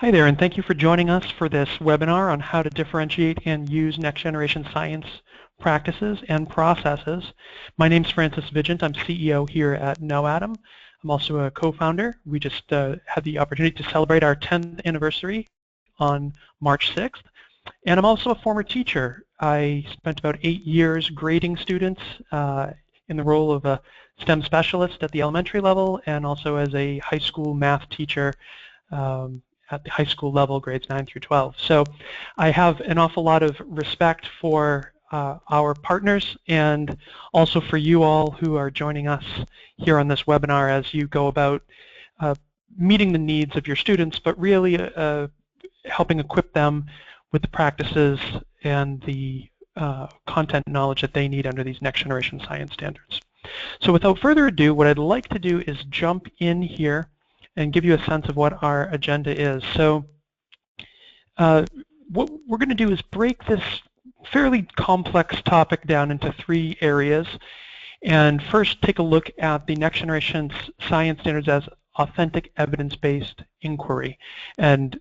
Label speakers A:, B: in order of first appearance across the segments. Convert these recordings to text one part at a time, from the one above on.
A: Hi there, and thank you for joining us for this webinar on how to differentiate and use next-generation science practices and processes. My name's Francis Vigent. I'm CEO here at KnowAtom. I'm also a co-founder. We just had the opportunity to celebrate our 10th anniversary on March 6th. And I'm also a former teacher. I spent about 8 years grading students in the role of a STEM specialist at the elementary level and also as a high school math teacher at the high school level, grades 9 through 12. So I have an awful lot of respect for our partners and also for you all who are joining us here on this webinar as you go about meeting the needs of your students, but really helping equip them with the practices and the content knowledge that they need under these next generation science standards. So without further ado, what I'd like to do is jump in here and give you a sense of what our agenda is. So what we're going to do is break this fairly complex topic down into 3 areas. And first take a look at the next generation science standards as authentic evidence-based inquiry and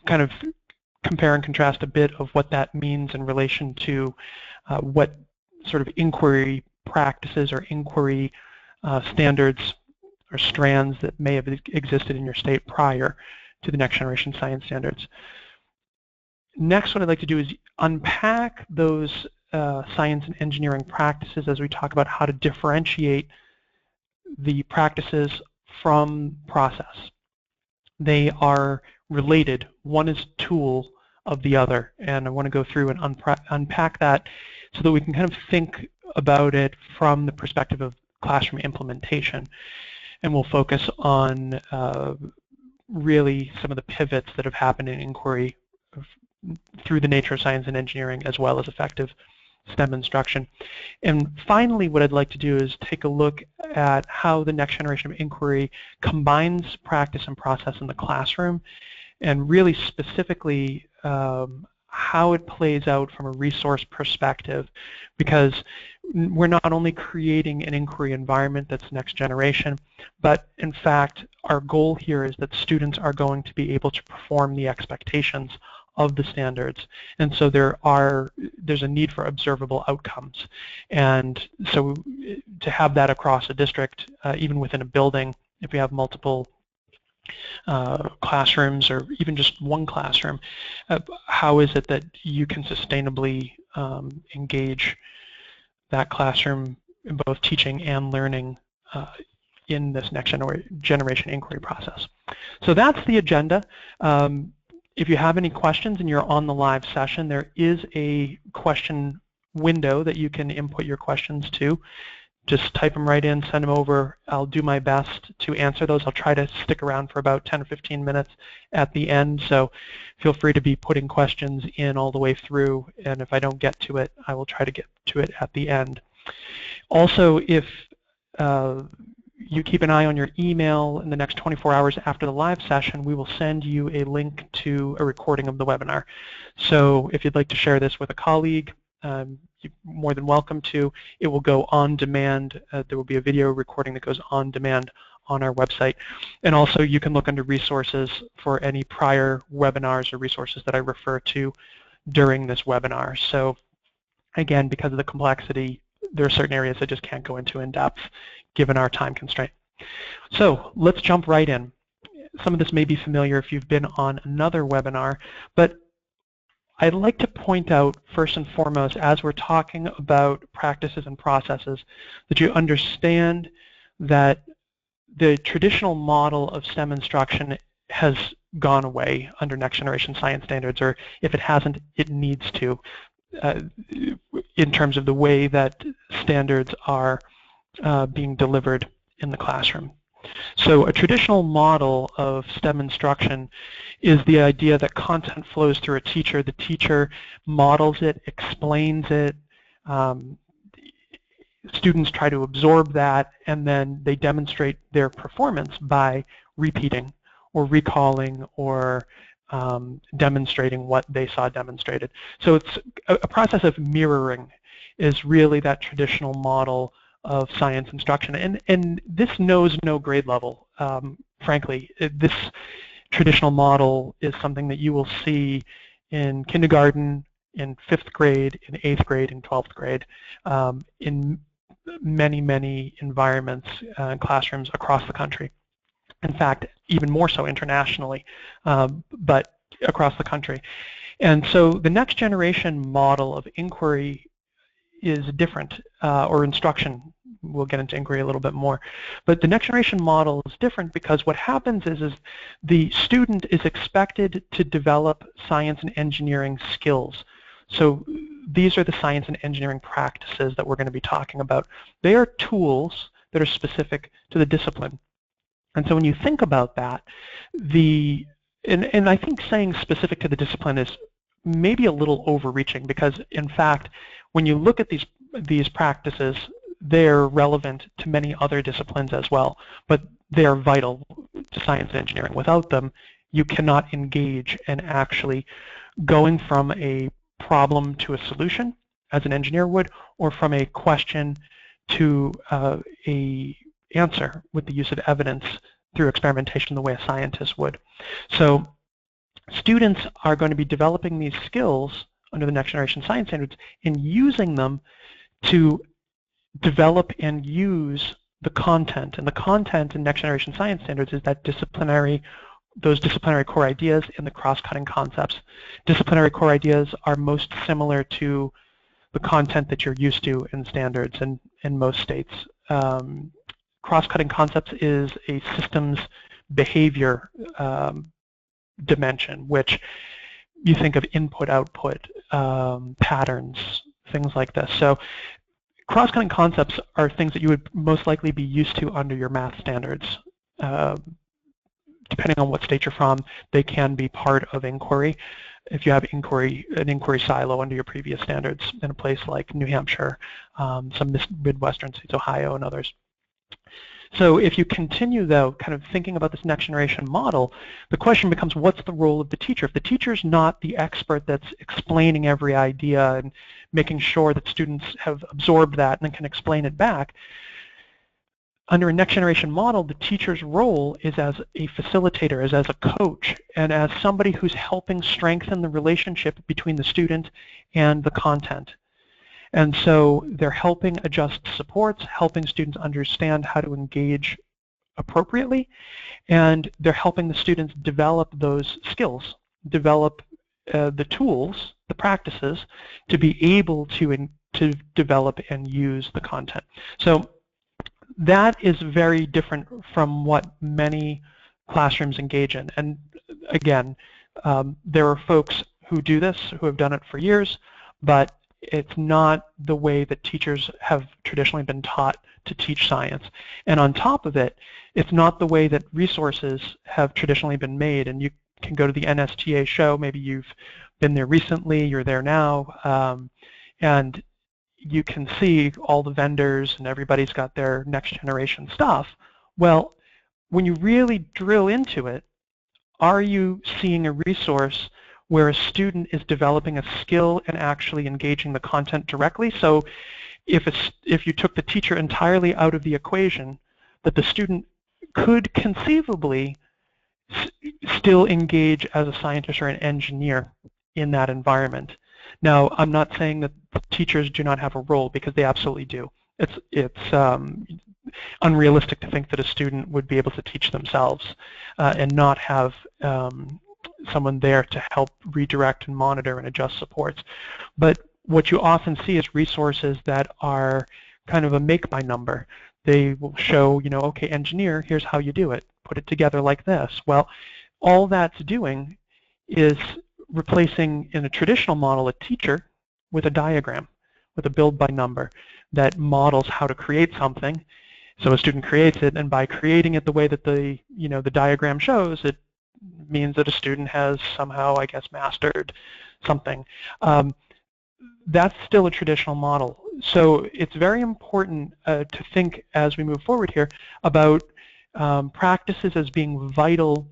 A: kind of compare and contrast a bit of what that means in relation to what sort of inquiry practices or inquiry standards or strands that may have existed in your state prior to the next generation science standards. Next, what I'd like to do is unpack those science and engineering practices as we talk about how to differentiate the practices from process. They are related. One is a tool of the other, and I want to go through and unpack that so that we can kind of think about it from the perspective of classroom implementation. And we'll focus on really some of the pivots that have happened in inquiry through the nature of science and engineering as well as effective STEM instruction. And finally, what I'd like to do is take a look at how the next generation of inquiry combines practice and process in the classroom, and really specifically how it plays out from a resource perspective, because we're not only creating an inquiry environment that's next generation, but in fact our goal here is that students are going to be able to perform the expectations of the standards, and so there's a need for observable outcomes. And so to have that across a district, even within a building, if we have multiple classrooms or even just one classroom, how is it that you can sustainably engage that classroom in both teaching and learning in this next generation inquiry process? So that's the agenda. If you have any questions and you're on the live session, there is a question window that you can input your questions to. Just type them right in, send them over. I'll do my best to answer those. I'll try to stick around for about 10 or 15 minutes at the end, so feel free to be putting questions in all the way through, and if I don't get to it, I will try to get to it at the end. Also, if you keep an eye on your email in the next 24 hours after the live session, we will send you a link to a recording of the webinar. So if you'd like to share this with a colleague, you're more than welcome to. It will go on demand. There will be a video recording that goes on demand on our website. And also you can look under resources for any prior webinars or resources that I refer to during this webinar. So again, because of the complexity, there are certain areas I just can't go into in depth given our time constraint. So let's jump right in. Some of this may be familiar if you've been on another webinar, but I'd like to point out first and foremost, as we're talking about practices and processes, that you understand that the traditional model of STEM instruction has gone away under next generation science standards, or if it hasn't, it needs to, in terms of the way that standards are being delivered in the classroom. So a traditional model of STEM instruction is the idea that content flows through a teacher. The teacher models it, explains it, students try to absorb that, and then they demonstrate their performance by repeating or recalling or demonstrating what they saw demonstrated. So it's a process of mirroring is really that traditional model of science instruction, and this knows no grade level. Frankly, this traditional model is something that you will see in kindergarten, in 5th grade, in 8th grade, in 12th grade, in many, many environments and classrooms across the country. In fact, even more so internationally, but across the country. And so the next generation model of inquiry is different, or instruction. We'll get into inquiry a little bit more. But the next generation model is different because what happens is the student is expected to develop science and engineering skills. So these are the science and engineering practices that we're going to be talking about. They are tools that are specific to the discipline. And so when you think about that, and I think saying specific to the discipline is maybe a little overreaching, because in fact, when you look at these practices, they're relevant to many other disciplines as well, but they are vital to science and engineering. Without them, you cannot engage in actually going from a problem to a solution, as an engineer would, or from a question to a answer with the use of evidence through experimentation the way a scientist would. So students are going to be developing these skills under the next generation science standards and using them to develop and use the content. And the content in next generation science standards is that those disciplinary core ideas and the cross-cutting concepts. Disciplinary core ideas are most similar to the content that you're used to in standards and in most states. Cross-cutting concepts is a systems behavior dimension, which you think of input-output patterns, things like this. So cross-cutting concepts are things that you would most likely be used to under your math standards. Depending on what state you're from, they can be part of inquiry. If you have an inquiry silo under your previous standards in a place like New Hampshire, some Midwestern states, Ohio, and others. So if you continue, though, kind of thinking about this next generation model, the question becomes, what's the role of the teacher? If the teacher's not the expert that's explaining every idea and making sure that students have absorbed that and then can explain it back, under a next generation model, the teacher's role is as a facilitator, as a coach, and as somebody who's helping strengthen the relationship between the student and the content. And so they're helping adjust supports, helping students understand how to engage appropriately, and they're helping the students develop those skills, develop the tools, the practices, to be able to develop and use the content. So that is very different from what many classrooms engage in. And again, there are folks who do this, who have done it for years, but it's not the way that teachers have traditionally been taught to teach science. And on top of it, it's not the way that resources have traditionally been made. And you can go to the NSTA show, maybe you've been there recently, you're there now, and you can see all the vendors and everybody's got their next generation stuff. Well, when you really drill into it, are you seeing a resource where a student is developing a skill and actually engaging the content directly? So if you took the teacher entirely out of the equation, that the student could conceivably still engage as a scientist or an engineer in that environment. Now, I'm not saying that teachers do not have a role, because they absolutely do. It's unrealistic to think that a student would be able to teach themselves and not have someone there to help redirect and monitor and adjust supports. But what you often see is resources that are kind of a make-by number. They will show, okay, engineer, here's how you do it. Put it together like this. Well, all that's doing is replacing, in a traditional model, a teacher with a diagram, with a build by number that models how to create something. So a student creates it, and by creating it the way that the diagram shows, it means that a student has somehow, I guess, mastered something. That's still a traditional model. So it's very important to think, as we move forward here, about practices as being vital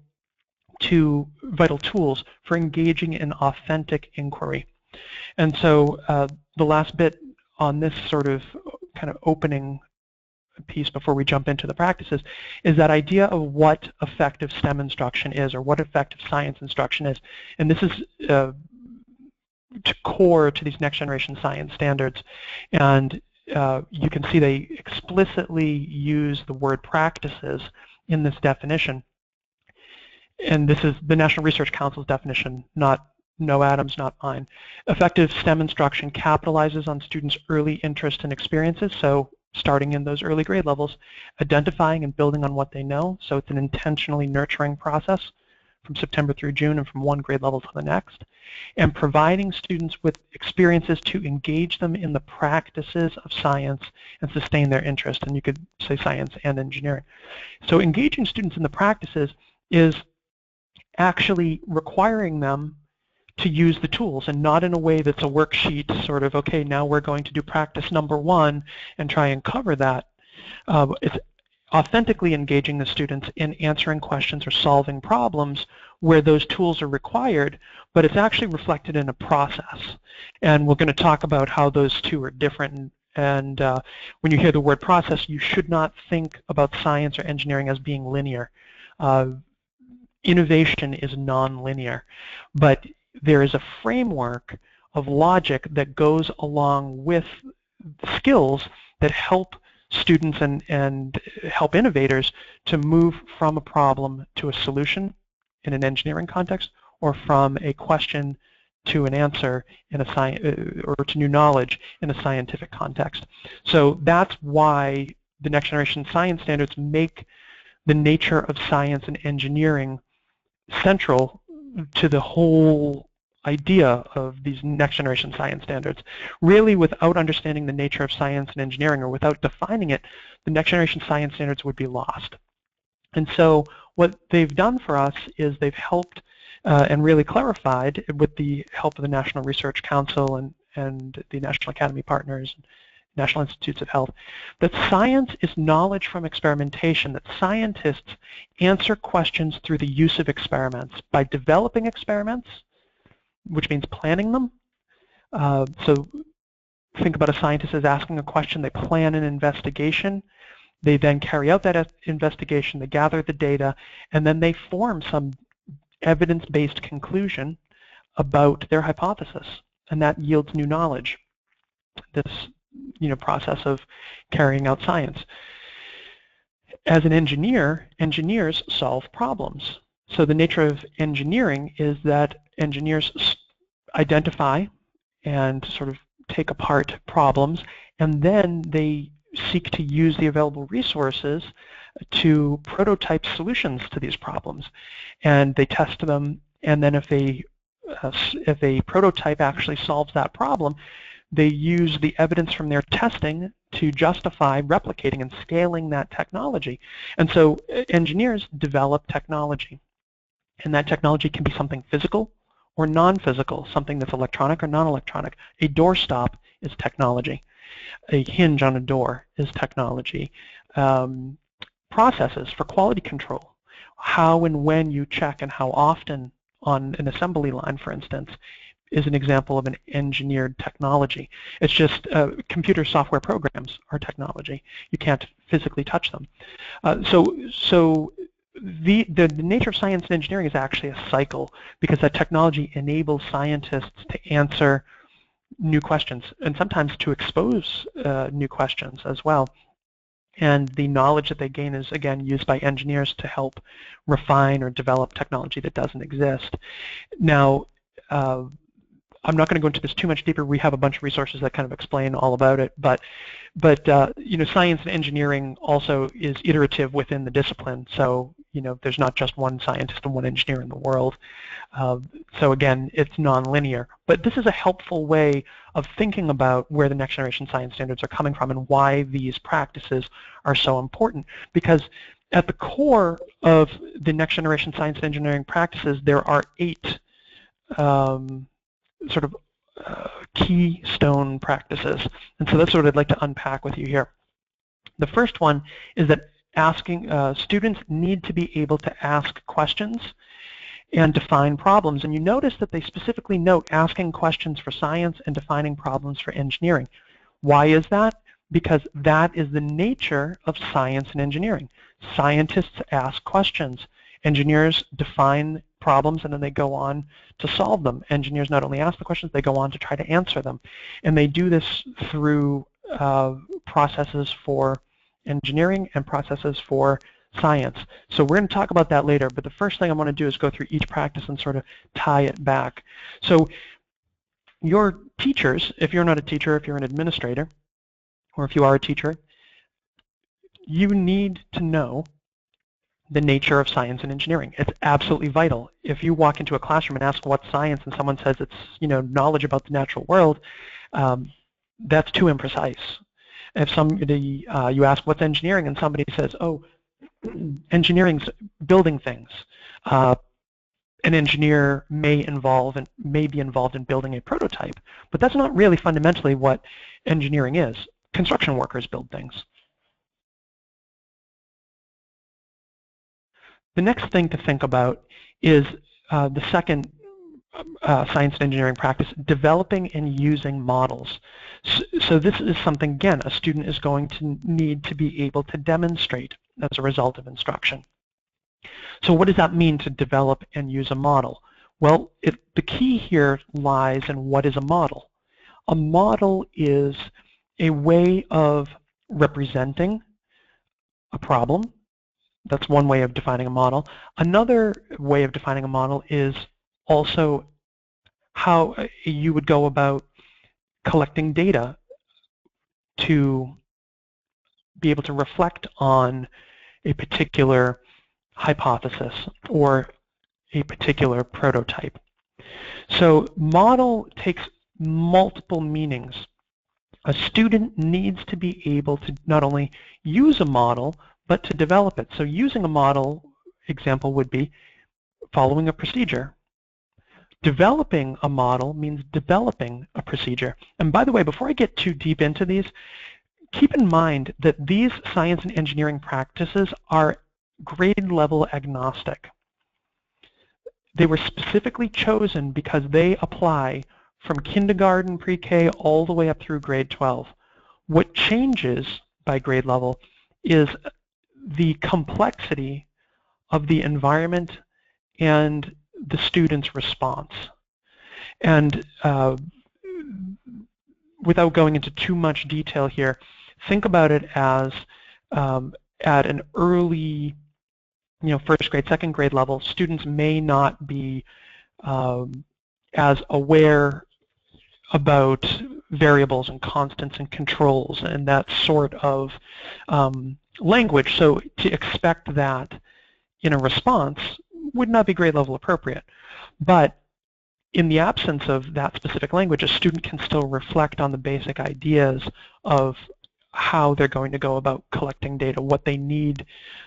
A: tools for engaging in authentic inquiry. And so the last bit on this sort of kind of opening piece before we jump into the practices, is that idea of what effective STEM instruction is, or what effective science instruction is. And this is core to these next generation science standards. And you can see they explicitly use the word practices in this definition. And this is the National Research Council's definition, not KnowAtom's, not mine. Effective STEM instruction capitalizes on students' early interests and experiences, so starting in those early grade levels, identifying and building on what they know, so it's an intentionally nurturing process from September through June and from one grade level to the next, and providing students with experiences to engage them in the practices of science and sustain their interest, and you could say science and engineering. So engaging students in the practices is actually requiring them to use the tools, and not in a way that's a worksheet, sort of, okay, now we're going to do practice number 1 and try and cover that. It's authentically engaging the students in answering questions or solving problems where those tools are required, but it's actually reflected in a process. And we're going to talk about how those two are different. And when you hear the word process, you should not think about science or engineering as being linear. Innovation is non-linear, but there is a framework of logic that goes along with skills that help students and help innovators to move from a problem to a solution in an engineering context, or from a question to an answer in a science, or to new knowledge in a scientific context. So that's why the next generation science standards make the nature of science and engineering central to the whole idea of these next generation science standards. Really, without understanding the nature of science and engineering, or without defining it, the next generation science standards would be lost. And so what they've done for us is they've helped and really clarified, with the help of the National Research Council and the National Academy partners, National Institutes of Health, that science is knowledge from experimentation, that scientists answer questions through the use of experiments, by developing experiments, which means planning them. So think about a scientist as asking a question, they plan an investigation, they then carry out that investigation, they gather the data, and then they form some evidence-based conclusion about their hypothesis, and that yields new knowledge. This process of carrying out science. As an engineer, engineers solve problems. So the nature of engineering is that engineers identify and sort of take apart problems, and then they seek to use the available resources to prototype solutions to these problems. And they test them, and then if a prototype actually solves that problem, they use the evidence from their testing to justify replicating and scaling that technology. And so engineers develop technology, and that technology can be something physical or non-physical, something that's electronic or non-electronic. A doorstop is technology. A hinge on a door is technology. Processes for quality control, how and when you check and how often on an assembly line, for instance, is an example of an engineered technology. It's just computer software programs are technology. You can't physically touch them. So the nature of science and engineering is actually a cycle, because that technology enables scientists to answer new questions, and sometimes to expose new questions as well. And the knowledge that they gain is, again, used by engineers to help refine or develop technology that doesn't exist. Now, I'm not going to go into this too much deeper. We have a bunch of resources that kind of explain all about it. But science and engineering also is iterative within the discipline. So there's not just one scientist and one engineer in the world. So again, it's nonlinear. But this is a helpful way of thinking about where the next generation science standards are coming from and why these practices are so important. Because at the core of the next generation science and engineering practices, there are 8 sort of keystone practices. And so that's what I'd like to unpack with you here. The first one is that students need to be able to ask questions and define problems. And you notice that they specifically note asking questions for science and defining problems for engineering. Why is that? because that is the nature of science and engineering. Scientists ask questions. Engineers define problems and then they go on to solve them. Engineers not only ask the questions, they go on to try to answer them. And they do this through processes for engineering and processes for science. So we're going to talk about that later, but the first thing I want to do is go through each practice and sort of tie it back. So your teachers, if you're not a teacher, if you're an administrator, or if you are a teacher, you need to know the nature of science and engineering. It's absolutely vital. If you walk into a classroom and ask what's science and someone says it's knowledge about the natural world, that's too imprecise. If somebody you ask what's engineering and somebody says, oh, engineering's building things, an engineer may be involved in building a prototype, but that's not really fundamentally what engineering is. Construction workers build things. The next thing to think about is the second science and engineering practice, developing and using models. So this is something, again, a student is going to need to be able to demonstrate as a result of instruction. So what does that mean to develop and use a model? Well, the key here lies in what is a model. A model is a way of representing a problem. That's one way of defining a model. Another way of defining a model is also how you would go about collecting data to be able to reflect on a particular hypothesis or a particular prototype. So model takes multiple meanings. A student needs to be able to not only use a model, but to develop it. So using a model, example would be following a procedure. Developing a model means developing a procedure. And by the way, before I get too deep into these, keep in mind that these science and engineering practices are grade level agnostic. They were specifically chosen because they apply from kindergarten, pre-K, all the way up through grade 12. What changes by grade level is the complexity of the environment and the student's response. And without going into too much detail here, think about it as at an early, first grade, second grade level, students may not be as aware about variables and constants and controls and that sort of language. So to expect that in a response would not be grade level appropriate. But in the absence of that specific language, a student can still reflect on the basic ideas of how they're going to go about collecting data, what they need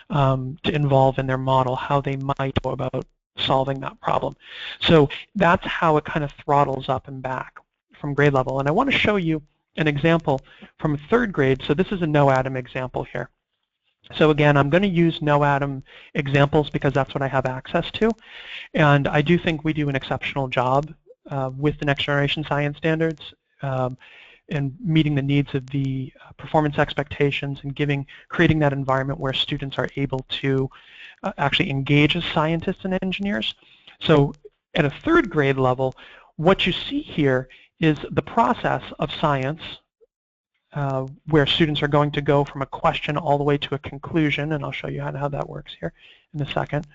A: to involve in their model, how they might go about solving that problem. So that's how it kind of throttles up and back from grade level. And I want to show you an example from third grade. So this is a KnowAtom example here. So again, I'm going to use KnowAtom examples because that's what I have access to. And I do think we do an exceptional job with the next generation science standards and meeting the needs of the performance expectations and creating that environment where students are able to actually engage as scientists and engineers. So at a third grade level, what you see here is the process of science where students are going to go from a question all the way to a conclusion, and I'll show you how that works here in a second.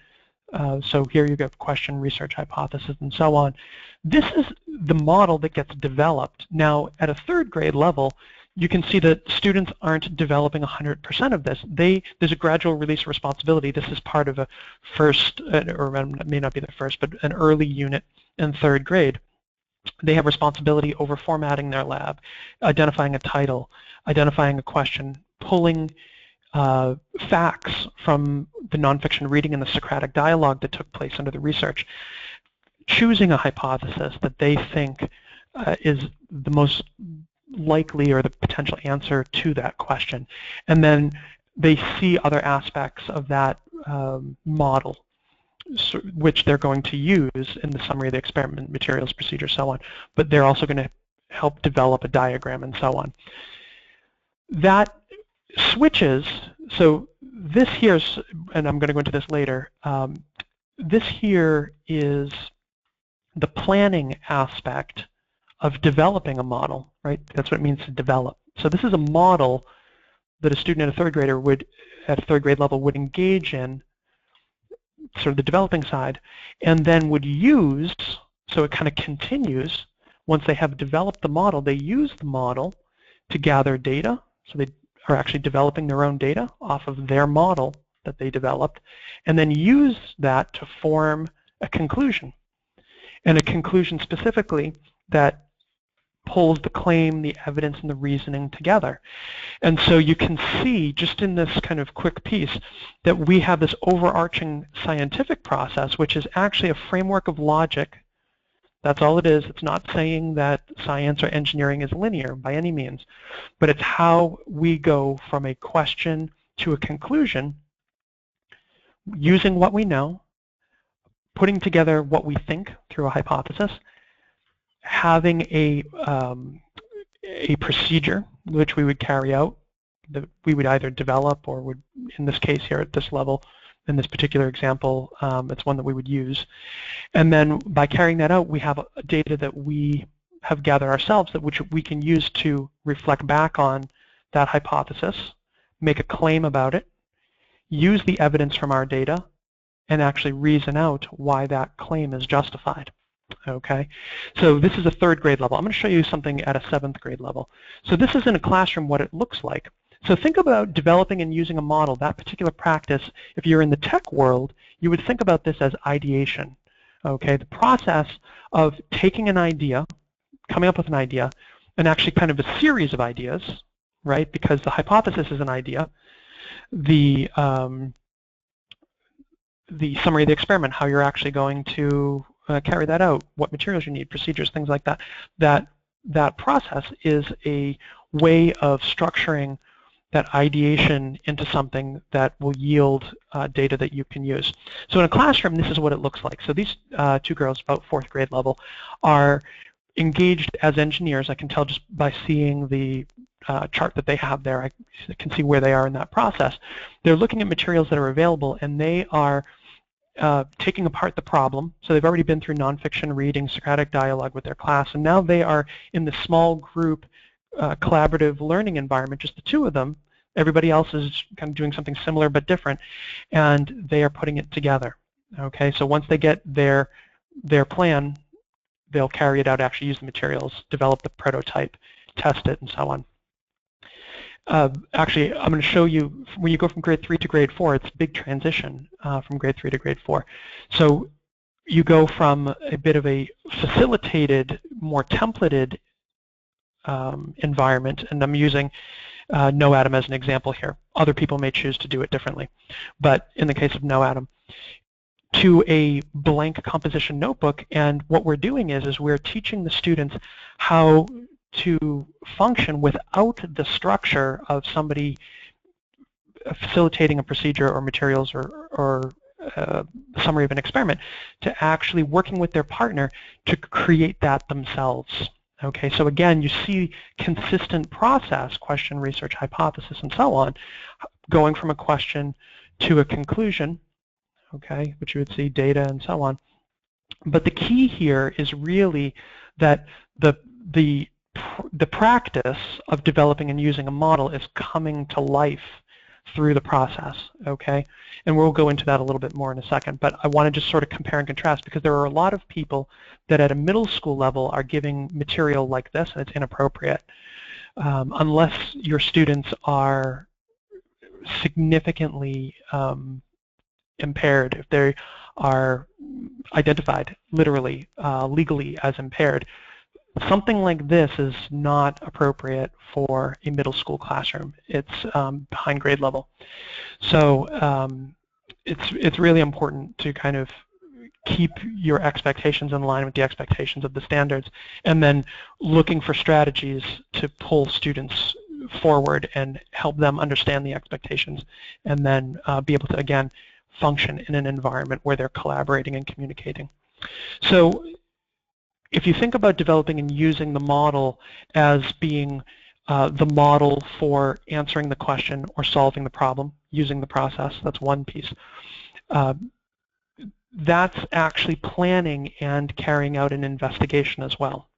A: So here you get question, research, hypothesis, and so on. This is the model that gets developed. Now, at a third grade level, you can see that students aren't developing 100% of this. There's a gradual release of responsibility. This is part of a first, or it may not be the first, but an early unit in third grade. They have responsibility over formatting their lab, identifying a title, identifying a question, pulling facts from the nonfiction reading and the Socratic dialogue that took place under the research, choosing a hypothesis that they think is the most likely or the potential answer to that question. And then they see other aspects of that model which they're going to use in the summary of the experiment, materials, procedure, so on. But they're also going to help develop a diagram and so on. that switches, so this here's, and I'm going to go into this later, this here is the planning aspect of developing a model, right? That's what it means to develop. So this is a model that a student at a third grader would, at a third grade level, would engage in, sort of the developing side, and then would use, so it kind of continues, once they have developed the model, they use the model to gather data, so they are actually developing their own data off of their model that they developed, and then use that to form a conclusion, and a conclusion specifically that pulls the claim, the evidence, and the reasoning together. And so you can see, just in this kind of quick piece, that we have this overarching scientific process, which is actually a framework of logic. That's all it is. It's not saying that science or engineering is linear by any means, but it's how we go from a question to a conclusion using what we know, putting together what we think through a hypothesis, having a procedure which we would carry out, that we would either develop or would, in this case here at this level, in this particular example, it's one that we would use. And then by carrying that out, we have data that we have gathered ourselves, that which we can use to reflect back on that hypothesis, make a claim about it, use the evidence from our data, and actually reason out why that claim is justified. Okay, so this is a third grade level. I'm going to show you something at a 7th grade level. So this is in a classroom what it looks like. So think about developing and using a model, that particular practice. If you're in the tech world, you would think about this as ideation. Okay, the process of taking an idea, coming up with an idea, and actually kind of a series of ideas, right? Because the hypothesis is an idea. The summary of the experiment, how you're actually going to carry that out, what materials you need, procedures, things like that. That process is a way of structuring that ideation into something that will yield data that you can use. So in a classroom, this is what it looks like. So these two girls, about 4th grade level, are engaged as engineers. I can tell just by seeing the chart that they have there. I can see where they are in that process. They're looking at materials that are available, and they are taking apart the problem. So they've already been through nonfiction reading, Socratic dialogue with their class, and now they are in the small group collaborative learning environment, just the two of them. Everybody else is kind of doing something similar but different, and they are putting it together. Okay, so once they get their plan, they'll carry it out, actually use the materials, develop the prototype, test it, and so on. Actually, I'm going to show you, when you go from grade 3 to grade 4, it's a big transition from grade 3 to grade 4. So you go from a bit of a facilitated, more templated environment, and I'm using KnowAtom as an example here. Other people may choose to do it differently, but in the case of KnowAtom, to a blank composition notebook, and what we're doing is we're teaching the students how to function without the structure of somebody facilitating a procedure or materials or summary of an experiment, to actually working with their partner to create that themselves. Okay, so again, you see consistent process, question, research, hypothesis, and so on, going from a question to a conclusion, okay, which you would see data and so on. But the key here is really that the practice of developing and using a model is coming to life through the process, okay? And we'll go into that a little bit more in a second, but I want to just sort of compare and contrast, because there are a lot of people that at a middle school level are giving material like this, and it's inappropriate. Unless your students are significantly impaired, if they are identified literally, legally as impaired, something like this is not appropriate for a middle school classroom. It's behind grade level. So it's really important to kind of keep your expectations in line with the expectations of the standards, and then looking for strategies to pull students forward and help them understand the expectations, and then be able to, again, function in an environment where they're collaborating and communicating. So if you think about developing and using the model as being the model for answering the question or solving the problem using the process. That's one piece. That's actually planning and carrying out an investigation as well.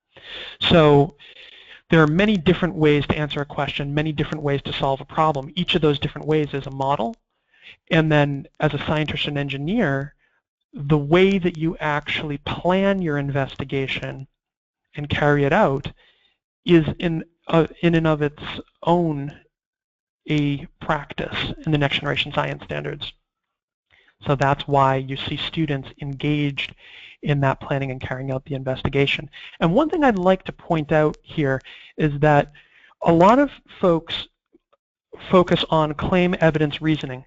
A: So there are many different ways to answer a question, many different ways to solve a problem. Each of those different ways is a model. And then as a scientist and engineer, the way that you actually plan your investigation and carry it out is in and of its own a practice in the next generation science standards. So that's why you see students engaged in that planning and carrying out the investigation. And one thing I'd like to point out here is that a lot of folks focus on claim, evidence, reasoning,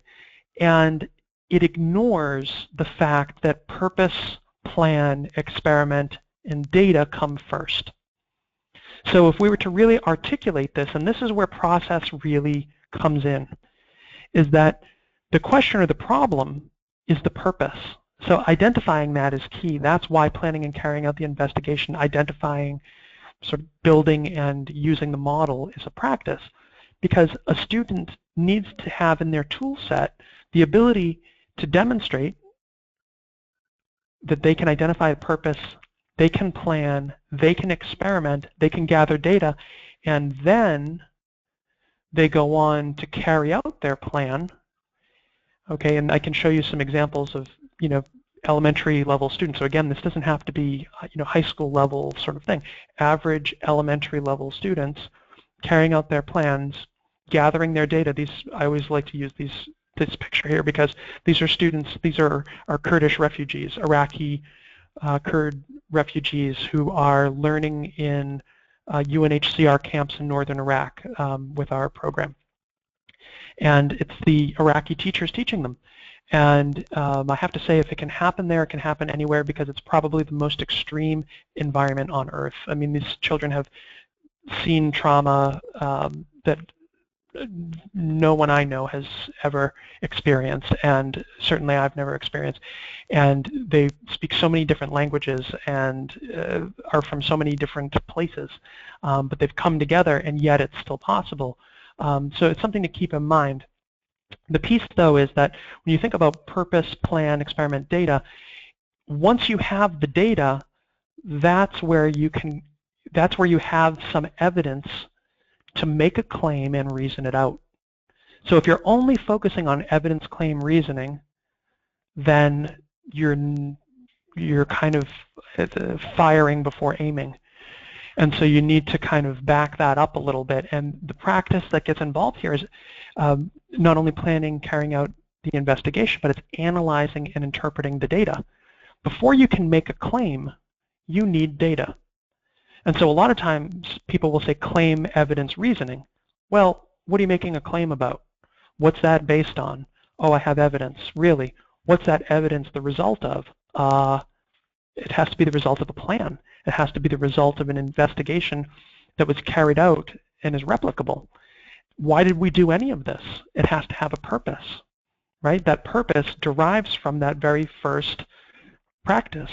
A: and it ignores the fact that purpose, plan, experiment, and data come first. So if we were to really articulate this, and this is where process really comes in, is that the question or the problem is the purpose. So identifying that is key. That's why planning and carrying out the investigation, identifying, sort of building and using the model is a practice, because a student needs to have in their tool set the ability to demonstrate that they can identify a purpose, they can plan, they can experiment, they can gather data, and then they go on to carry out their plan. Okay, and I can show you some examples of, elementary level students. So again, this doesn't have to be, high school level sort of thing. Average elementary level students carrying out their plans, gathering their data. I always like to use this picture here because these are students, these are Kurdish refugees, Iraqi Kurd refugees who are learning in UNHCR camps in northern Iraq with our program. And it's the Iraqi teachers teaching them. And I have to say, if it can happen there, it can happen anywhere, because it's probably the most extreme environment on earth. I mean, these children have seen trauma that no one I know has ever experienced, and certainly I've never experienced. And they speak so many different languages and are from so many different places, but they've come together, and yet it's still possible. So it's something to keep in mind. The piece, though, is that when you think about purpose, plan, experiment, data, once you have the data, that's where you have some evidence to make a claim and reason it out. So if you're only focusing on evidence, claim, reasoning, then you're kind of firing before aiming. And so you need to kind of back that up a little bit. And the practice that gets involved here is not only planning, carrying out the investigation, but it's analyzing and interpreting the data. Before you can make a claim, you need data. And so a lot of times people will say claim, evidence, reasoning. Well, what are you making a claim about? What's that based on? Oh, I have evidence. Really? What's that evidence the result of? It has to be the result of a plan. It has to be the result of an investigation that was carried out and is replicable. Why did we do any of this? It has to have a purpose, right? That purpose derives from that very first practice,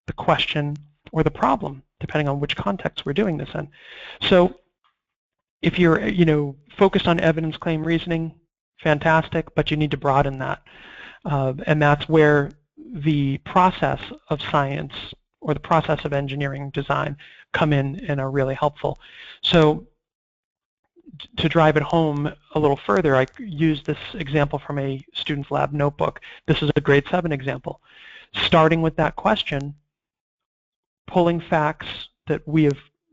A: the question or the problem, depending on which context we're doing this in. So if you're, focused on evidence, claim, reasoning, fantastic, but you need to broaden that. And that's where the process of science or the process of engineering design come in and are really helpful. So to drive it home a little further, I use this example from a student's lab notebook. This is a grade 7 example. Starting with that question, pulling facts that we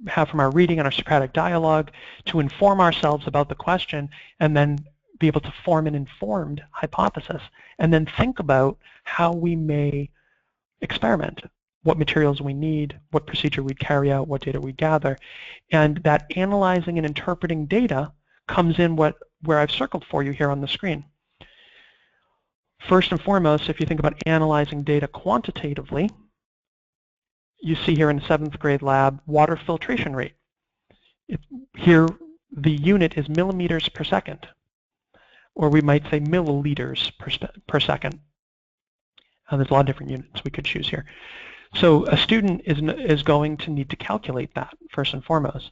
A: have from our reading and our Socratic dialogue to inform ourselves about the question, and then be able to form an informed hypothesis, and then think about how we may experiment, what materials we need, what procedure we carry out, what data we gather. And that analyzing and interpreting data comes in where I've circled for you here on the screen. First and foremost, if you think about analyzing data quantitatively, you see here in the 7th grade lab, water filtration rate. Here, the unit is millimeters per second, or we might say milliliters per second. There's a lot of different units we could choose here. So a student is going to need to calculate that first and foremost.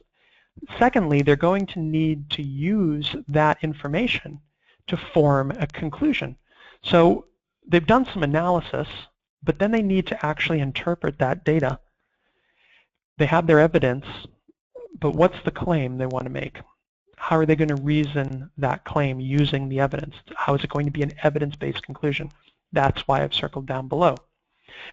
A: Secondly, they're going to need to use that information to form a conclusion. So they've done some analysis, but then they need to actually interpret that data. They have their evidence, but what's the claim they want to make? How are they going to reason that claim using the evidence? How is it going to be an evidence-based conclusion? That's why I've circled down below.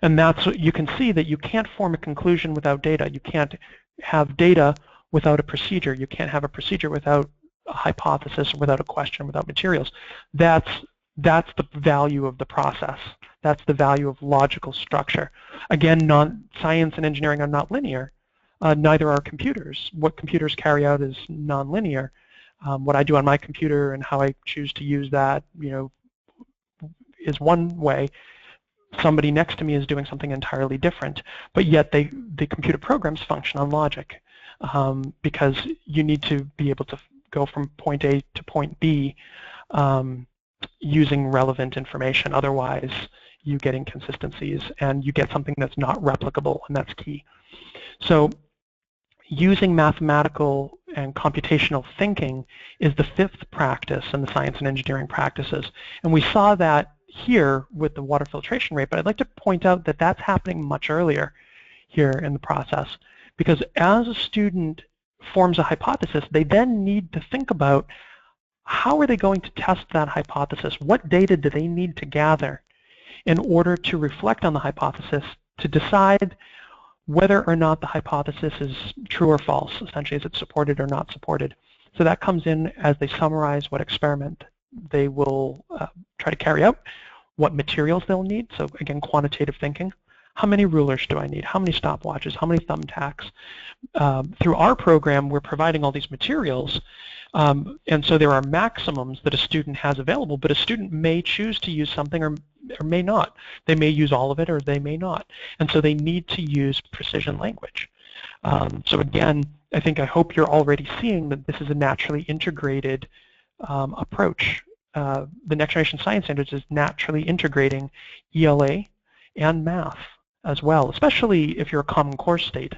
A: And that's what you can see, that you can't form a conclusion without data. You can't have data without a procedure. You can't have a procedure without a hypothesis, or without a question, without materials. That's the value of the process. That's the value of logical structure. Again, science and engineering are not linear. Neither are computers. What computers carry out is nonlinear. What I do on my computer and how I choose to use that, is one way. Somebody next to me is doing something entirely different, but yet the computer programs function on logic, because you need to be able to go from point A to point B using relevant information. Otherwise, you get inconsistencies and you get something that's not replicable, and that's key. So using mathematical and computational thinking is the fifth practice in the science and engineering practices. And we saw that here with the water filtration rate, but I'd like to point out that that's happening much earlier here in the process. Because as a student forms a hypothesis, they then need to think about how are they going to test that hypothesis? What data do they need to gather in order to reflect on the hypothesis to decide whether or not the hypothesis is true or false, essentially, is it supported or not supported. So that comes in as they summarize what experiment they will try to carry out, what materials they'll need, so again, quantitative thinking. How many rulers do I need? How many stopwatches? How many thumbtacks? Through our program, we're providing all these materials, and so there are maximums that a student has available, but a student may choose to use something or may not. They may use all of it or they may not. And so they need to use precision language. So again, I hope you're already seeing that this is a naturally integrated approach. The Next Generation Science Standards is naturally integrating ELA and math as well, especially if you're a Common Core state.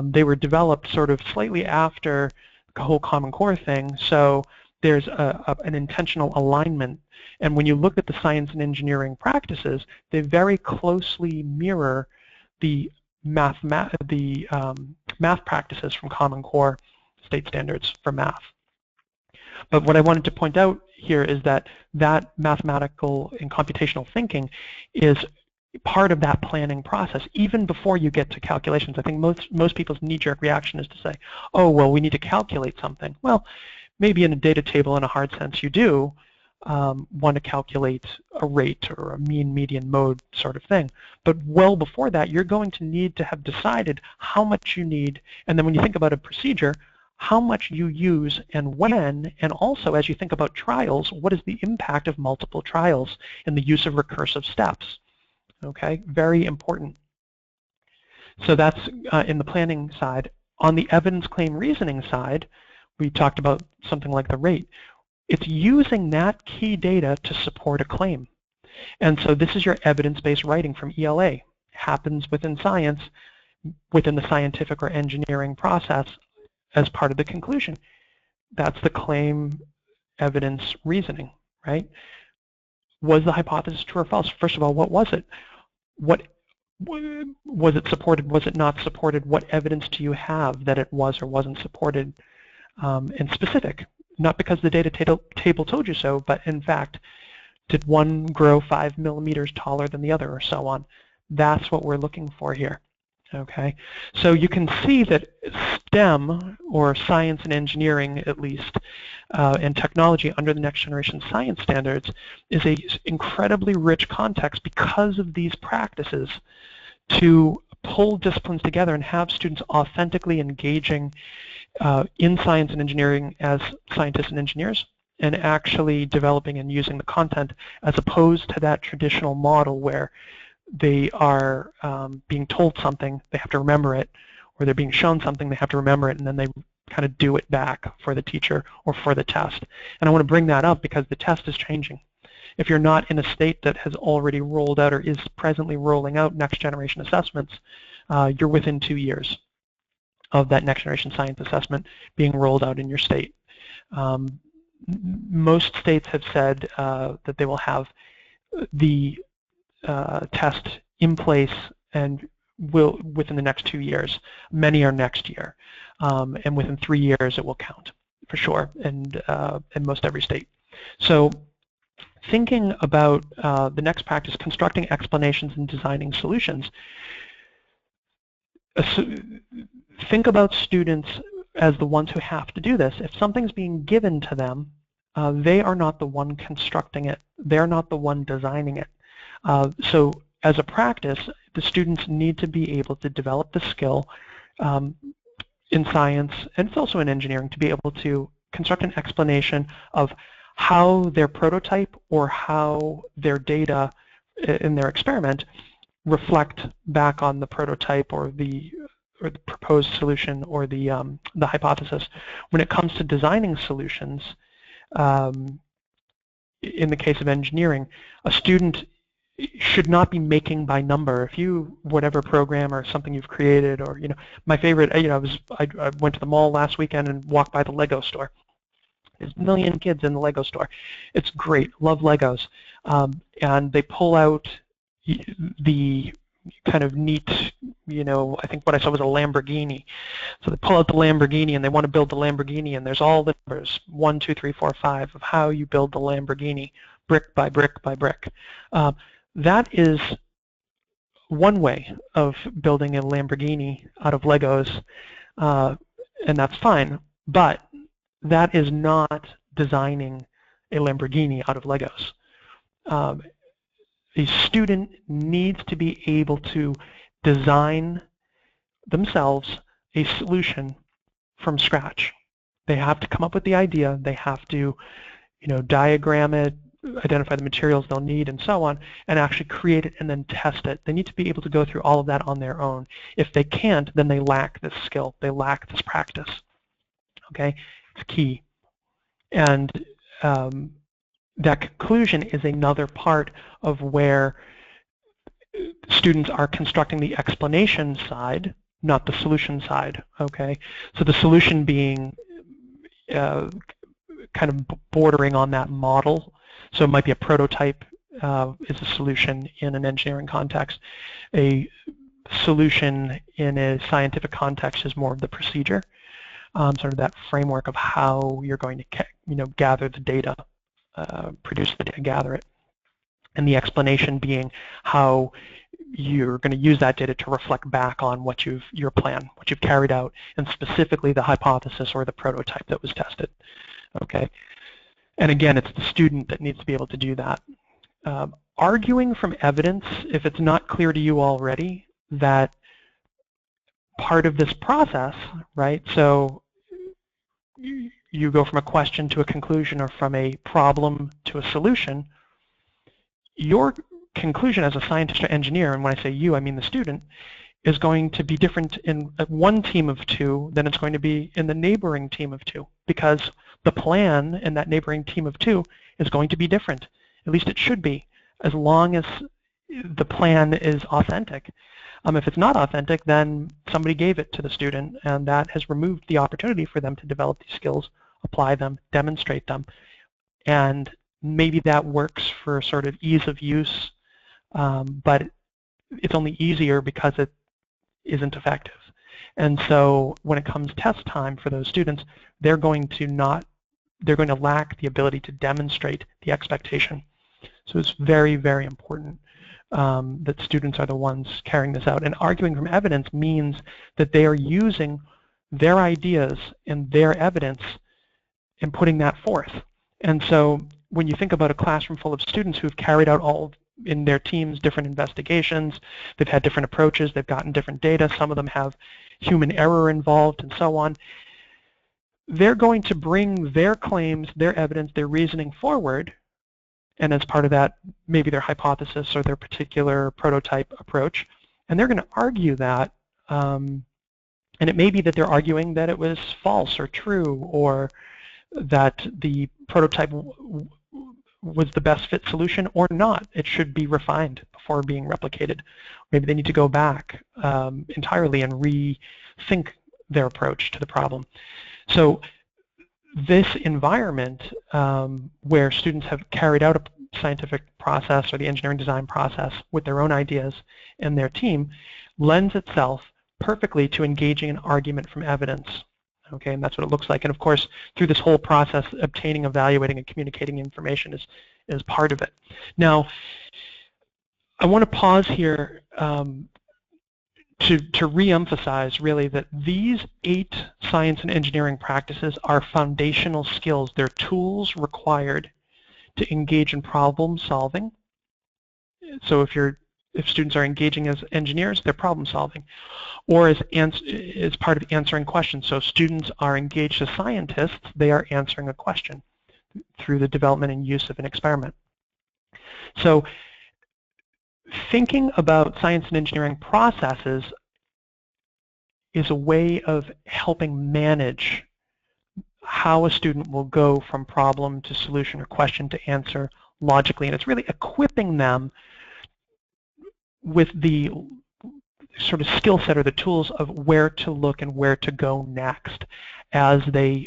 A: They were developed sort of slightly after the whole Common Core thing, so there's an intentional alignment. And when you look at the science and engineering practices, they very closely mirror the math practices from Common Core state standards for math. But what I wanted to point out here is that mathematical and computational thinking is part of that planning process, even before you get to calculations. I think most people's knee-jerk reaction is to say, oh, well, we need to calculate something. Well, maybe in a data table in a hard sense you do want to calculate a rate or a mean, median, mode sort of thing. But well before that, you're going to need to have decided how much you need, and then when you think about a procedure, how much you use and when, and also as you think about trials, what is the impact of multiple trials and the use of recursive steps? Okay, very important. So that's in the planning side. On the evidence claim reasoning side, we talked about something like the rate. It's using that key data to support a claim. And so this is your evidence-based writing from ELA. Happens within science, within the scientific or engineering process as part of the conclusion. That's the claim evidence reasoning, right? Was the hypothesis true or false? First of all, what was it? What was it supported? Was it not supported? What evidence do you have that it was or wasn't supported? And specific, not because the data table told you so, but in fact, did one grow 5 millimeters taller than the other, or so on? That's what we're looking for here. Okay, so you can see that STEM, or science and engineering at least, and technology under the Next Generation Science Standards is an incredibly rich context because of these practices to pull disciplines together and have students authentically engaging in science and engineering as scientists and engineers, and actually developing and using the content, as opposed to that traditional model where they are being told something, they have to remember it, or they're being shown something, they have to remember it, and then they kind of do it back for the teacher or for the test. And I want to bring that up because the test is changing. If you're not in a state that has already rolled out or is presently rolling out next generation assessments, you're within 2 years of that next generation science assessment being rolled out in your state. Most states have said that they will have the test in place and will within the next 2 years. Many are next year, and within 3 years it will count for sure, and in most every state. So thinking about the next practice, constructing explanations and designing solutions. Think about students as the ones who have to do this. If something's being given to them, they are not the one constructing it. They're not the one designing it. So as a practice, the students need to be able to develop the skill in science, and it's also in engineering, to be able to construct an explanation of how their prototype or how their data in their experiment reflect back on the prototype or the proposed solution or the hypothesis. When it comes to designing solutions, in the case of engineering, a student should not be making by number. If you, whatever program or something you've created, or my favorite, I went to the mall last weekend and walked by the Lego store. There's a million kids in the Lego store. It's great, love Legos, and they pull out the kind of neat, I think what I saw was a Lamborghini. So they pull out the Lamborghini and they want to build the Lamborghini, and there's all the numbers, 1, 2, 3, 4, 5, of how you build the Lamborghini, brick by brick by brick. That is one way of building a Lamborghini out of Legos, and that's fine, but that is not designing a Lamborghini out of Legos. A student needs to be able to design themselves a solution from scratch. They have to come up with the idea, they have to diagram it, identify the materials they'll need and so on, and actually create it and then test it. They need to be able to go through all of that on their own. If they can't, then they lack this skill, they lack this practice. Okay, it's key. And that conclusion is another part of where students are constructing the explanation side, not the solution side. Okay, so the solution being kind of bordering on that model. So it might be a prototype is a solution in an engineering context. A solution in a scientific context is more of the procedure, sort of that framework of how you're going to gather the data, produce the data, gather it, and the explanation being how you're going to use that data to reflect back on what your plan, what you've carried out, and specifically the hypothesis or the prototype that was tested. Okay, and again, it's the student that needs to be able to do that. Arguing from evidence, if it's not clear to you already that part of this process, right? So you go from a question to a conclusion, or from a problem to a solution. Your conclusion as a scientist or engineer, and when I say you, I mean the student, is going to be different in one team of two than it's going to be in the neighboring team of two, because the plan in that neighboring team of two is going to be different. At least it should be, as long as the plan is authentic. If it's not authentic, then somebody gave it to the student, and that has removed the opportunity for them to develop these skills, apply them, demonstrate them. And maybe that works for sort of ease of use, but it's only easier because it isn't effective. And so when it comes test time for those students, they're going to lack the ability to demonstrate the expectation. So it's very, very important that students are the ones carrying this out. And arguing from evidence means that they are using their ideas and their evidence and putting that forth. And so when you think about a classroom full of students who've carried out all in their teams different investigations, they've had different approaches, they've gotten different data, some of them have human error involved and so on, they're going to bring their claims, their evidence, their reasoning forward, and as part of that, maybe their hypothesis or their particular prototype approach, and they're going to argue that, and it may be that they're arguing that it was false or true, or that the prototype was the best fit solution or not. It should be refined before being replicated. Maybe they need to go back entirely and rethink their approach to the problem. So this environment where students have carried out a scientific process or the engineering design process with their own ideas and their team lends itself perfectly to engaging in argument from evidence. Okay, and that's what it looks like. And of course, through this whole process, obtaining, evaluating, and communicating information is part of it. Now, I want to pause here to re-emphasize really that these 8 science and engineering practices are foundational skills. They're tools required to engage in problem solving. So if students are engaging as engineers, they're problem solving, or as part of answering questions. So students are engaged as scientists, they are answering a question through the development and use of an experiment. So thinking about science and engineering processes is a way of helping manage how a student will go from problem to solution or question to answer logically. And it's really equipping them with the sort of skill set or the tools of where to look and where to go next as they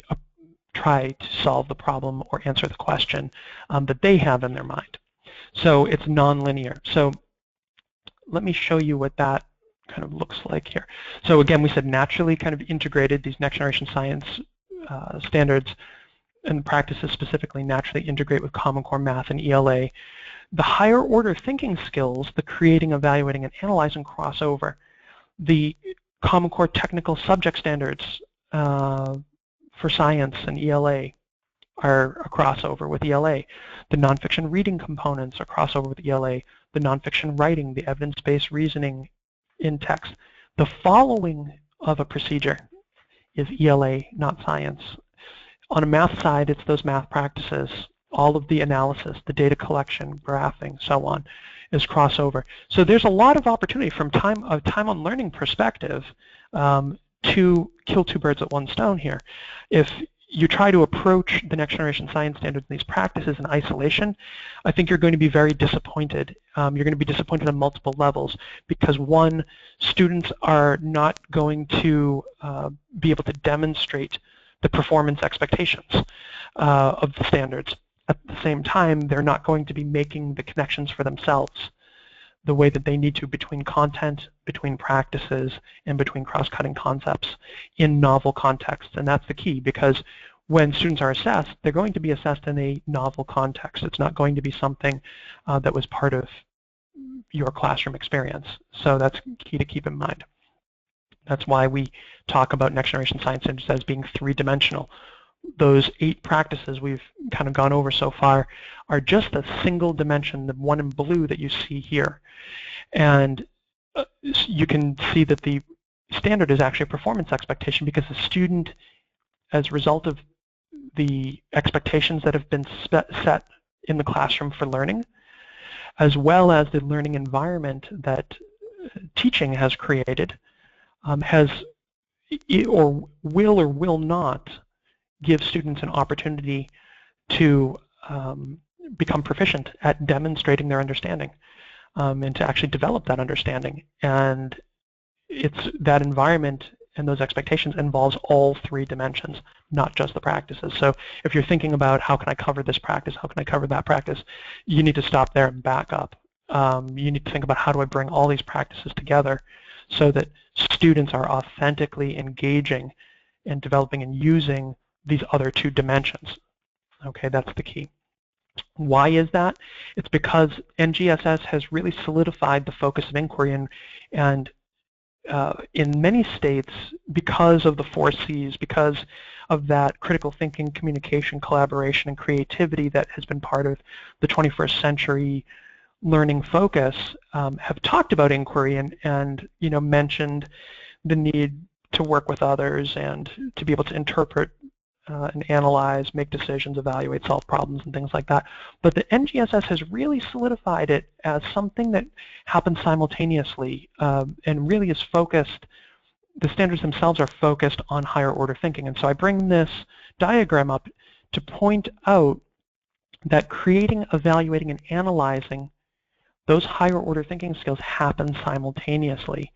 A: try to solve the problem or answer the question that they have in their mind. So it's nonlinear. So let me show you what that kind of looks like here. So again, we said naturally kind of integrated, these next generation science standards and practices specifically naturally integrate with Common Core Math and ELA. The higher order thinking skills, the creating, evaluating, and analyzing cross over. The Common Core technical subject standards for science and ELA are a crossover with ELA. The nonfiction reading components are crossover with ELA. The nonfiction writing, the evidence-based reasoning in text. The following of a procedure is ELA, not science. On a math side, it's those math practices. All of the analysis, the data collection, graphing, so on, is crossover. So there's a lot of opportunity from a time on learning perspective to kill 2 birds with 1 stone here. If you try to approach the next generation science standards and these practices in isolation, I think you're going to be very disappointed. You're going to be disappointed on multiple levels because, one, students are not going to be able to demonstrate the performance expectations of the standards. At the same time, they're not going to be making the connections for themselves the way that they need to between content, between practices, and between cross-cutting concepts in novel contexts. And that's the key, because when students are assessed, they're going to be assessed in a novel context. It's not going to be something that was part of your classroom experience. So that's key to keep in mind. That's why we talk about next generation science standards as being 3-dimensional. Those 8 practices we've kind of gone over so far are just a single dimension, the one in blue that you see here. And you can see that the standard is actually a performance expectation because the student, as a result of the expectations that have been set in the classroom for learning, as well as the learning environment that teaching has created, has or will not give students an opportunity to become proficient at demonstrating their understanding and to actually develop that understanding. And it's that environment and those expectations involves all 3 dimensions, not just the practices. So if you're thinking about how can I cover this practice, how can I cover that practice, you need to stop there and back up. You need to think about how do I bring all these practices together so that students are authentically engaging and developing and using these other 2 dimensions. Okay, that's the key. Why is that? It's because NGSS has really solidified the focus of inquiry, and in many states, because of the 4 C's, because of that critical thinking, communication, collaboration, and creativity that has been part of the 21st century learning focus, have talked about inquiry and mentioned the need to work with others and to be able to interpret and analyze, make decisions, evaluate, solve problems, and things like that. But the NGSS has really solidified it as something that happens simultaneously and really is focused, the standards themselves are focused on higher order thinking. And so I bring this diagram up to point out that creating, evaluating, and analyzing those higher order thinking skills happen simultaneously.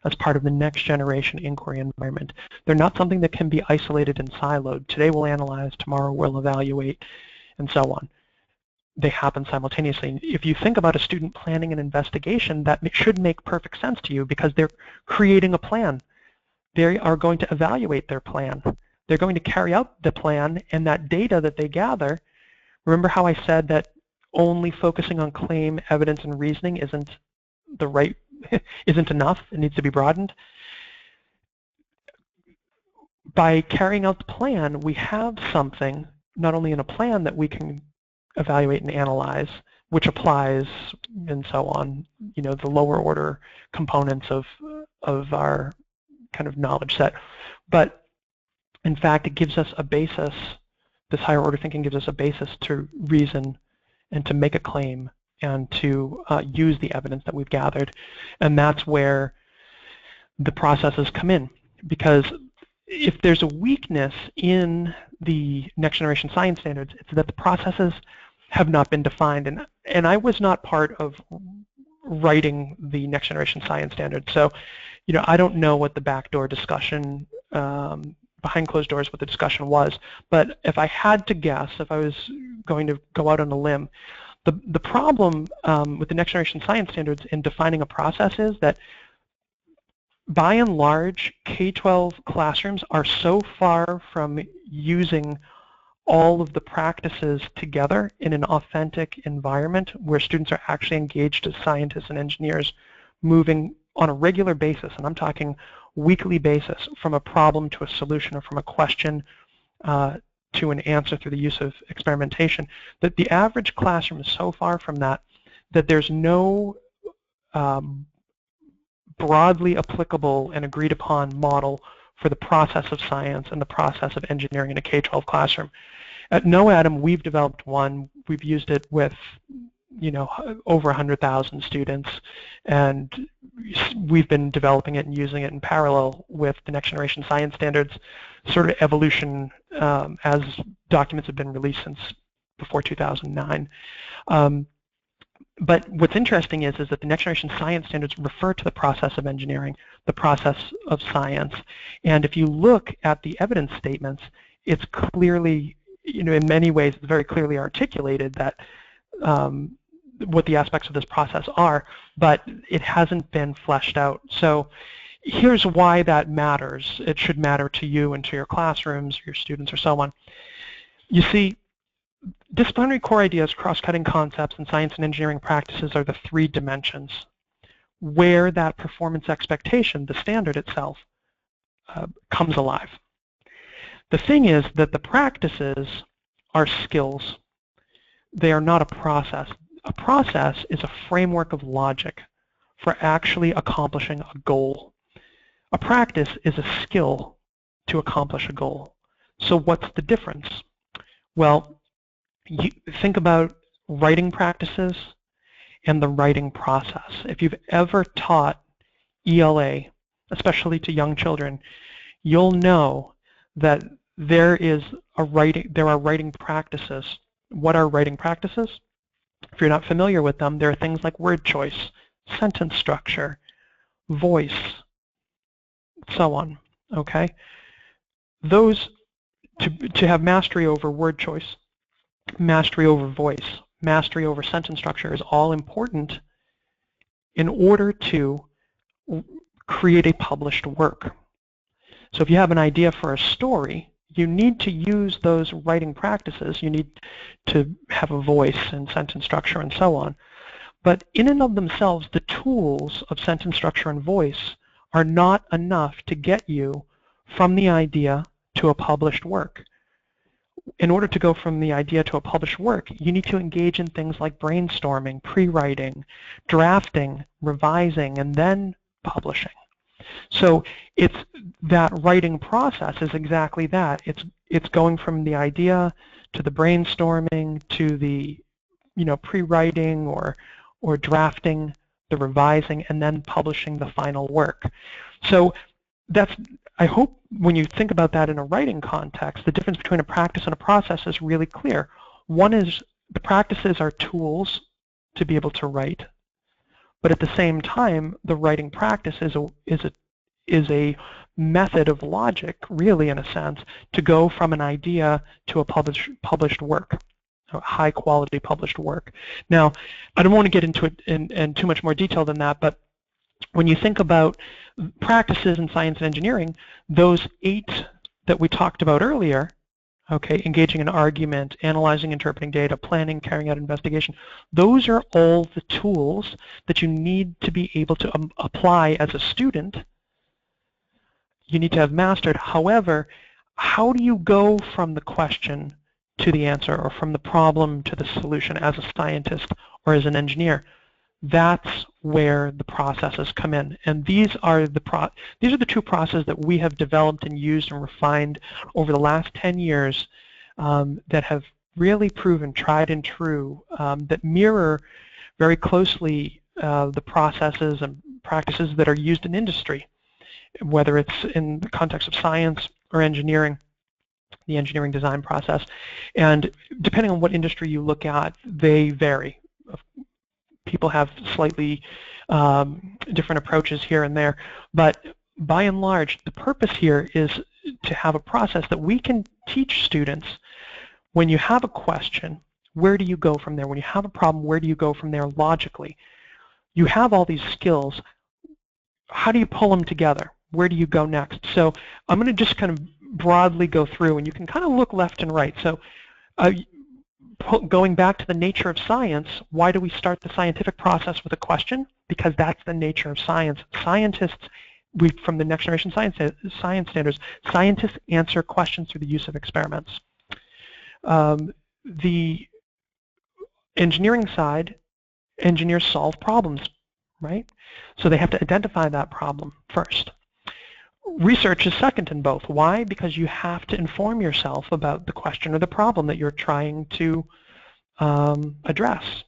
A: as part of the next generation inquiry environment. They're not something that can be isolated and siloed. Today we'll analyze, tomorrow we'll evaluate, and so on. They happen simultaneously. If you think about a student planning an investigation, that should make perfect sense to you because they're creating a plan. They are going to evaluate their plan. They're going to carry out the plan, and that data that they gather, remember how I said that only focusing on claim, evidence, and reasoning isn't enough. It needs to be broadened. By carrying out the plan, we have something, not only in a plan that we can evaluate and analyze, which applies and so on, the lower order components of our kind of knowledge set. But in fact, it gives us a basis, this higher order thinking gives us a basis to reason and to make a claim and to use the evidence that we've gathered. And that's where the processes come in. Because if there's a weakness in the next generation science standards, it's that the processes have not been defined. And I was not part of writing the next generation science standards. So, I don't know what the backdoor discussion, behind closed doors, what the discussion was. But if I had to guess, if I was going to go out on a limb, the problem with the next generation science standards in defining a process is that by and large, K-12 classrooms are so far from using all of the practices together in an authentic environment where students are actually engaged as scientists and engineers moving on a regular basis, and I'm talking weekly basis, from a problem to a solution or from a question to an answer through the use of experimentation, that the average classroom is so far from that there's no broadly applicable and agreed upon model for the process of science and the process of engineering in a K-12 classroom. At KnowAtom, we've developed one. We've used it with over 100,000 students, and we've been developing it and using it in parallel with the next generation science standards sort of evolution as documents have been released since before 2009. But what's interesting is that the next generation science standards refer to the process of engineering, the process of science. And if you look at the evidence statements, it's clearly, in many ways, it's very clearly articulated that what the aspects of this process are, but it hasn't been fleshed out. So here's why that matters. It should matter to you and to your classrooms, your students, or so on. You see, disciplinary core ideas, cross-cutting concepts, and science and engineering practices are the three dimensions where that performance expectation, the standard itself, comes alive. The thing is that the practices are skills. They are not a process. A process is a framework of logic for actually accomplishing a goal. A practice is a skill to accomplish a goal. So what's the difference? Well, you think about writing practices and the writing process. If you've ever taught ELA, especially to young children, you'll know that there are writing practices. What are writing practices? If you're not familiar with them, there are things like word choice, sentence structure, voice, so on. Okay? Those, to have mastery over word choice, mastery over voice, mastery over sentence structure is all important in order to create a published work. So if you have an idea for a story, you need to use those writing practices. You need to have a voice and sentence structure and so on. But in and of themselves, the tools of sentence structure and voice are not enough to get you from the idea to a published work. In order to go from the idea to a published work, you need to engage in things like brainstorming, pre-writing, drafting, revising, and then publishing. So it's that writing process is exactly that. It's going from the idea to the brainstorming to the pre-writing or drafting, the revising, and then publishing the final work. So that's, I hope when you think about that in a writing context, the difference between a practice and a process is really clear. One is the practices are tools to be able to write, But at the same time, the writing practice is a method of logic, really, in a sense, to go from an idea to a published work, a high-quality published work. Now, I don't want to get into it in too much more detail than that, but when you think about practices in science and engineering, those 8 that we talked about earlier, okay, engaging in argument, analyzing, interpreting data, planning, carrying out investigation, those are all the tools that you need to be able to apply as a student. You need to have mastered. However, how do you go from the question to the answer, or from the problem to the solution as a scientist or as an engineer? That's where the processes come in, and these are the 2 processes that we have developed and used and refined over the last 10 years that have really proven tried and true, that mirror very closely the processes and practices that are used in industry, whether it's in the context of science or engineering, the engineering design process. And depending on what industry you look at, they vary. People have slightly different approaches here and there, but by and large, the purpose here is to have a process that we can teach students. When you have a question, where do you go from there? When you have a problem, where do you go from there logically? You have all these skills. How do you pull them together? Where do you go next? So I'm going to just kind of broadly go through, and you can kind of look left and right. So going back to the nature of science, why do we start the scientific process with a question? Because that's the nature of science. Scientists, from the next generation science standards, scientists answer questions through the use of experiments. The engineering side, engineers solve problems, right? So they have to identify that problem first. Research is second in both. Why? Because you have to inform yourself about the question or the problem that you're trying to address.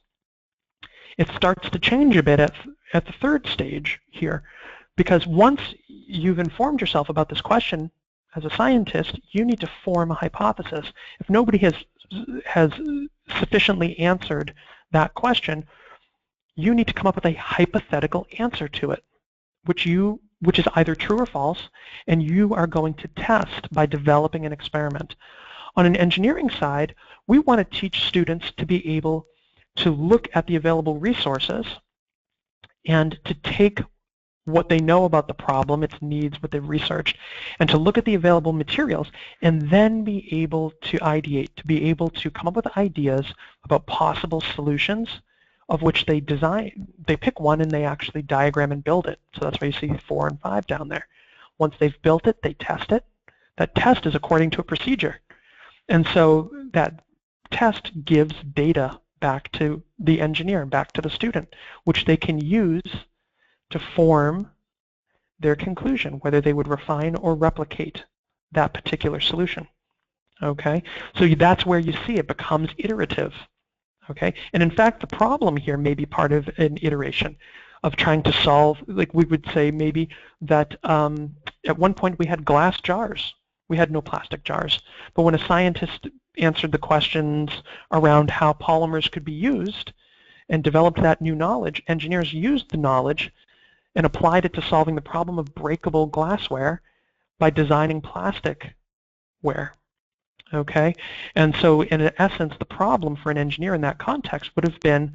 A: It starts to change a bit at the third stage here, because once you've informed yourself about this question as a scientist, you need to form a hypothesis. If nobody has sufficiently answered that question, you need to come up with a hypothetical answer to it, which is either true or false, and you are going to test by developing an experiment. On an engineering side, we want to teach students to be able to look at the available resources and to take what they know about the problem, its needs, what they've researched, and to look at the available materials and then be able to ideate, to be able to come up with ideas about possible solutions, of which they pick one and they actually diagram and build it. So that's why you see 4 and 5 down there. Once they've built it, they test it. That test is according to a procedure. And so that test gives data back to the engineer, back to the student, which they can use to form their conclusion, whether they would refine or replicate that particular solution. Okay? So that's where you see it becomes iterative. Okay, and in fact, the problem here may be part of an iteration of trying to solve, like we would say maybe that at one point we had glass jars. We had no plastic jars. But when a scientist answered the questions around how polymers could be used and developed that new knowledge, engineers used the knowledge and applied it to solving the problem of breakable glassware by designing plastic ware. Okay, and so in essence, the problem for an engineer in that context would have been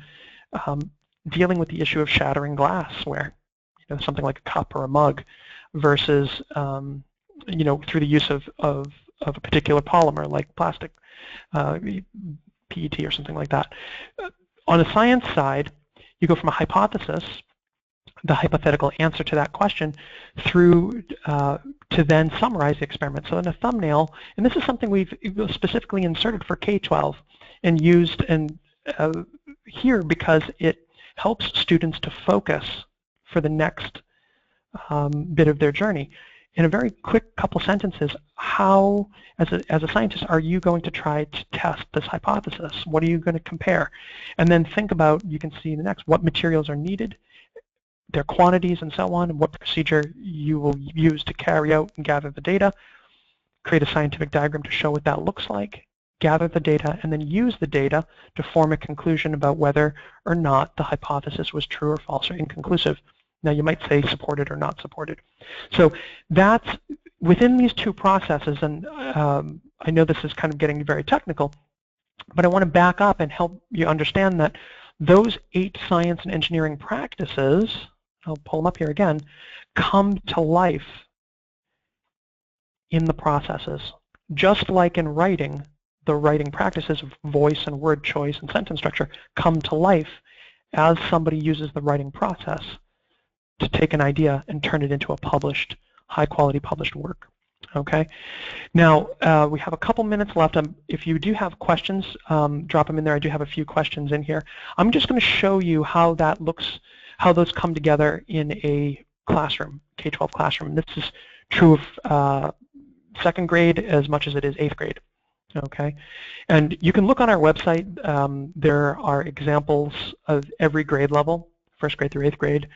A: dealing with the issue of shattering glassware, something like a cup or a mug, versus through the use of a particular polymer like plastic, PET or something like that. On the science side, you go from a hypothesis, the hypothetical answer to that question, through to then summarize the experiment. So in a thumbnail, and this is something we've specifically inserted for K-12 and used here because it helps students to focus for the next bit of their journey. In a very quick couple sentences, how, as a scientist, are you going to try to test this hypothesis? What are you going to compare? And then think about, you can see the next, what materials are needed, their quantities and so on, and what procedure you will use to carry out and gather the data, create a scientific diagram to show what that looks like, gather the data, and then use the data to form a conclusion about whether or not the hypothesis was true or false or inconclusive. Now you might say supported or not supported. So that's within these two processes, and I know this is kind of getting very technical, but I want to back up and help you understand that those 8 science and engineering practices, I'll pull them up here again, come to life in the processes. Just like in writing, the writing practices of voice and word choice and sentence structure come to life as somebody uses the writing process to take an idea and turn it into a published, high-quality published work. Okay. Now we have a couple minutes left. If you do have questions, drop them in there. I do have a few questions in here. I'm just going to show you how that looks, how those come together in a classroom, K-12 classroom. This is true of 2nd grade as much as it is 8th grade. Okay, and you can look on our website. There are examples of every grade level, 1st grade through 8th grade,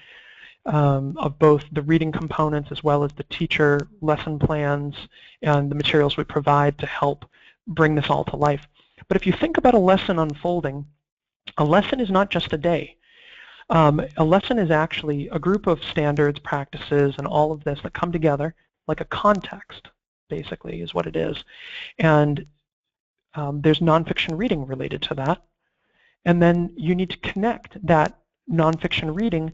A: of both the reading components as well as the teacher lesson plans and the materials we provide to help bring this all to life. But if you think about a lesson unfolding, a lesson is not just a day. A lesson is actually a group of standards, practices, and all of this that come together like a context, basically, is what it is. And there's nonfiction reading related to that. And then you need to connect that nonfiction reading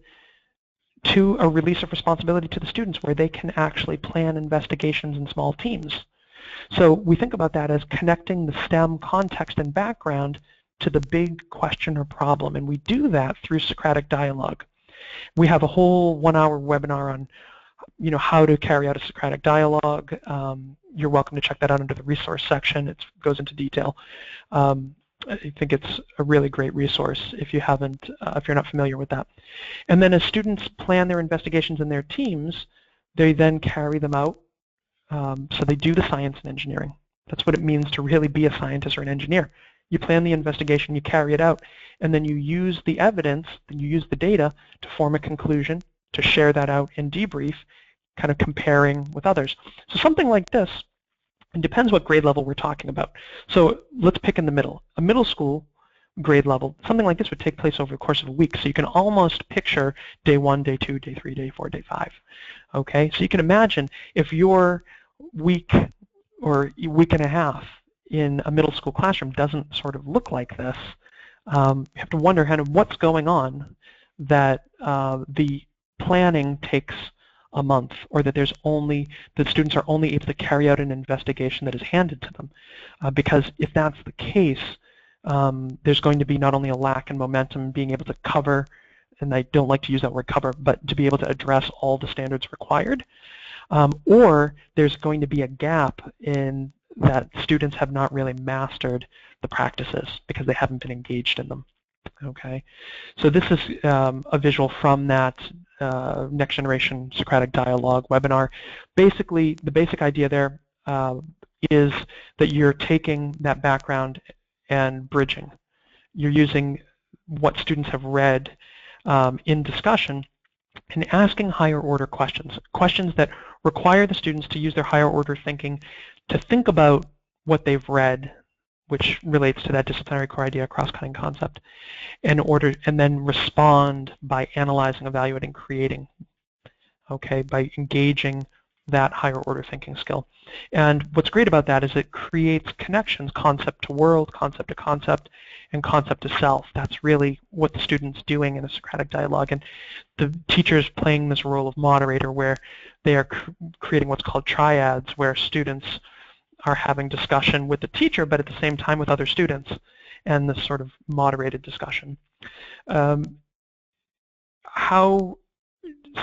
A: to a release of responsibility to the students where they can actually plan investigations in small teams. So we think about that as connecting the STEM context and background to the big question or problem, and we do that through Socratic dialogue. We have a whole 1-hour webinar on how to carry out a Socratic dialogue. You're welcome to check that out under the resource section. It goes into detail. I think it's a really great resource if you haven't, if you're not familiar with that. And then as students plan their investigations in their teams, they then carry them out. So they do the science and engineering. That's what it means to really be a scientist or an engineer. You plan the investigation, you carry it out, and then you use the evidence, then you use the data to form a conclusion, to share that out and debrief, kind of comparing with others. So something like this, it depends what grade level we're talking about. So let's pick in the middle. A middle school grade level, something like this would take place over the course of a week. So you can almost picture day 1, day 2, day 3, day 4, day 5. Okay, so you can imagine if your week or week and a half in a middle school classroom doesn't sort of look like this, you have to wonder kind of what's going on that the planning takes a month, or that the students are only able to carry out an investigation that is handed to them. Because if that's the case, there's going to be not only a lack in momentum being able to cover, and I don't like to use that word cover, but to be able to address all the standards required, or there's going to be a gap in that students have not really mastered the practices because they haven't been engaged in them. Okay, so this is a visual from that Next Generation Socratic Dialogue webinar. Basically, the basic idea there is that you're taking that background and bridging. You're using what students have read in discussion and asking higher order questions, questions that require the students to use their higher order thinking to think about what they've read, which relates to that disciplinary core idea, cross-cutting concept, and then respond by analyzing, evaluating, creating, okay, by engaging that higher order thinking skill. And what's great about that is it creates connections, concept to world, concept to concept, and concept to self. That's really what the student's doing in a Socratic dialogue, and the teacher's playing this role of moderator where they are creating what's called triads, where students are having discussion with the teacher, but at the same time with other students, and this sort of moderated discussion. How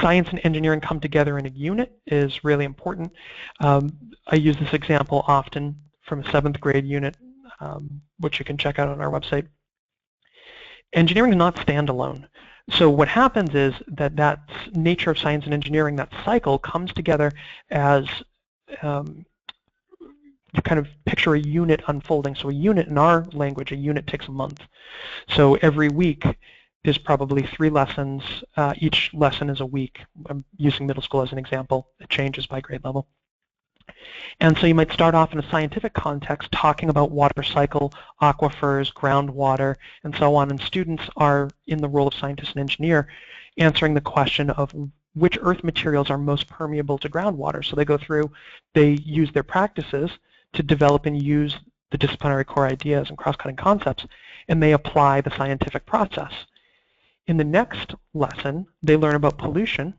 A: science and engineering come together in a unit is really important. I use this example often from a 7th grade unit, which you can check out on our website. Engineering is not standalone. So what happens is that nature of science and engineering, that cycle, comes together as you kind of picture a unit unfolding. So a unit in our language, a unit takes a month. So every week there's probably 3 lessons. Each lesson is a week. I'm using middle school as an example. It changes by grade level. And so you might start off in a scientific context talking about water cycle, aquifers, groundwater, and so on, and students are in the role of scientist and engineer answering the question of which earth materials are most permeable to groundwater. So they go through, they use their practices to develop and use the disciplinary core ideas and cross-cutting concepts, and they apply the scientific process. In the next lesson, they learn about pollution,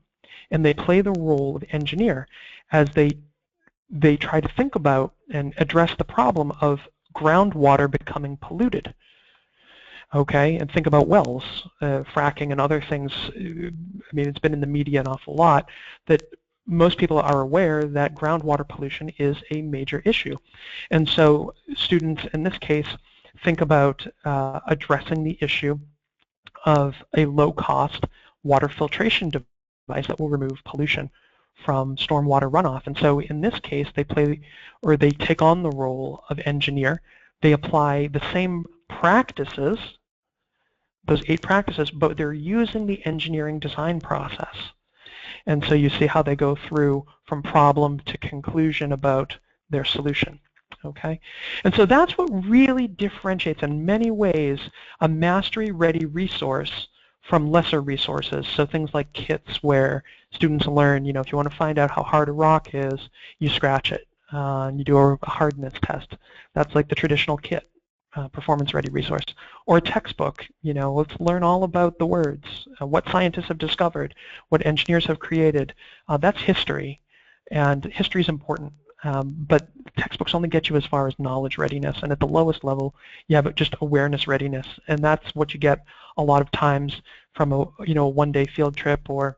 A: and they play the role of engineer as they try to think about and address the problem of groundwater becoming polluted. Okay, and think about wells, fracking, and other things. I mean, it's been in the media an awful lot that most people are aware that groundwater pollution is a major issue. And so students, in this case, think about addressing the issue of a low-cost water filtration device that will remove pollution from stormwater runoff. And so in this case, they take on the role of engineer. They apply the same practices, those 8 practices, but they're using the engineering design process. And so you see how they go through from problem to conclusion about their solution. Okay, and so that's what really differentiates in many ways a mastery-ready resource from lesser resources. So things like kits where students learn, you know, if you want to find out how hard a rock is, you scratch it and you do a hardness test. That's like the traditional kit, performance-ready resource. Or a textbook, you know, let's learn all about the words, what scientists have discovered, what engineers have created. That's history, and history is important. But textbooks only get you as far as knowledge readiness, and at the lowest level you have just awareness readiness, and that's what you get a lot of times from a one-day field trip. Or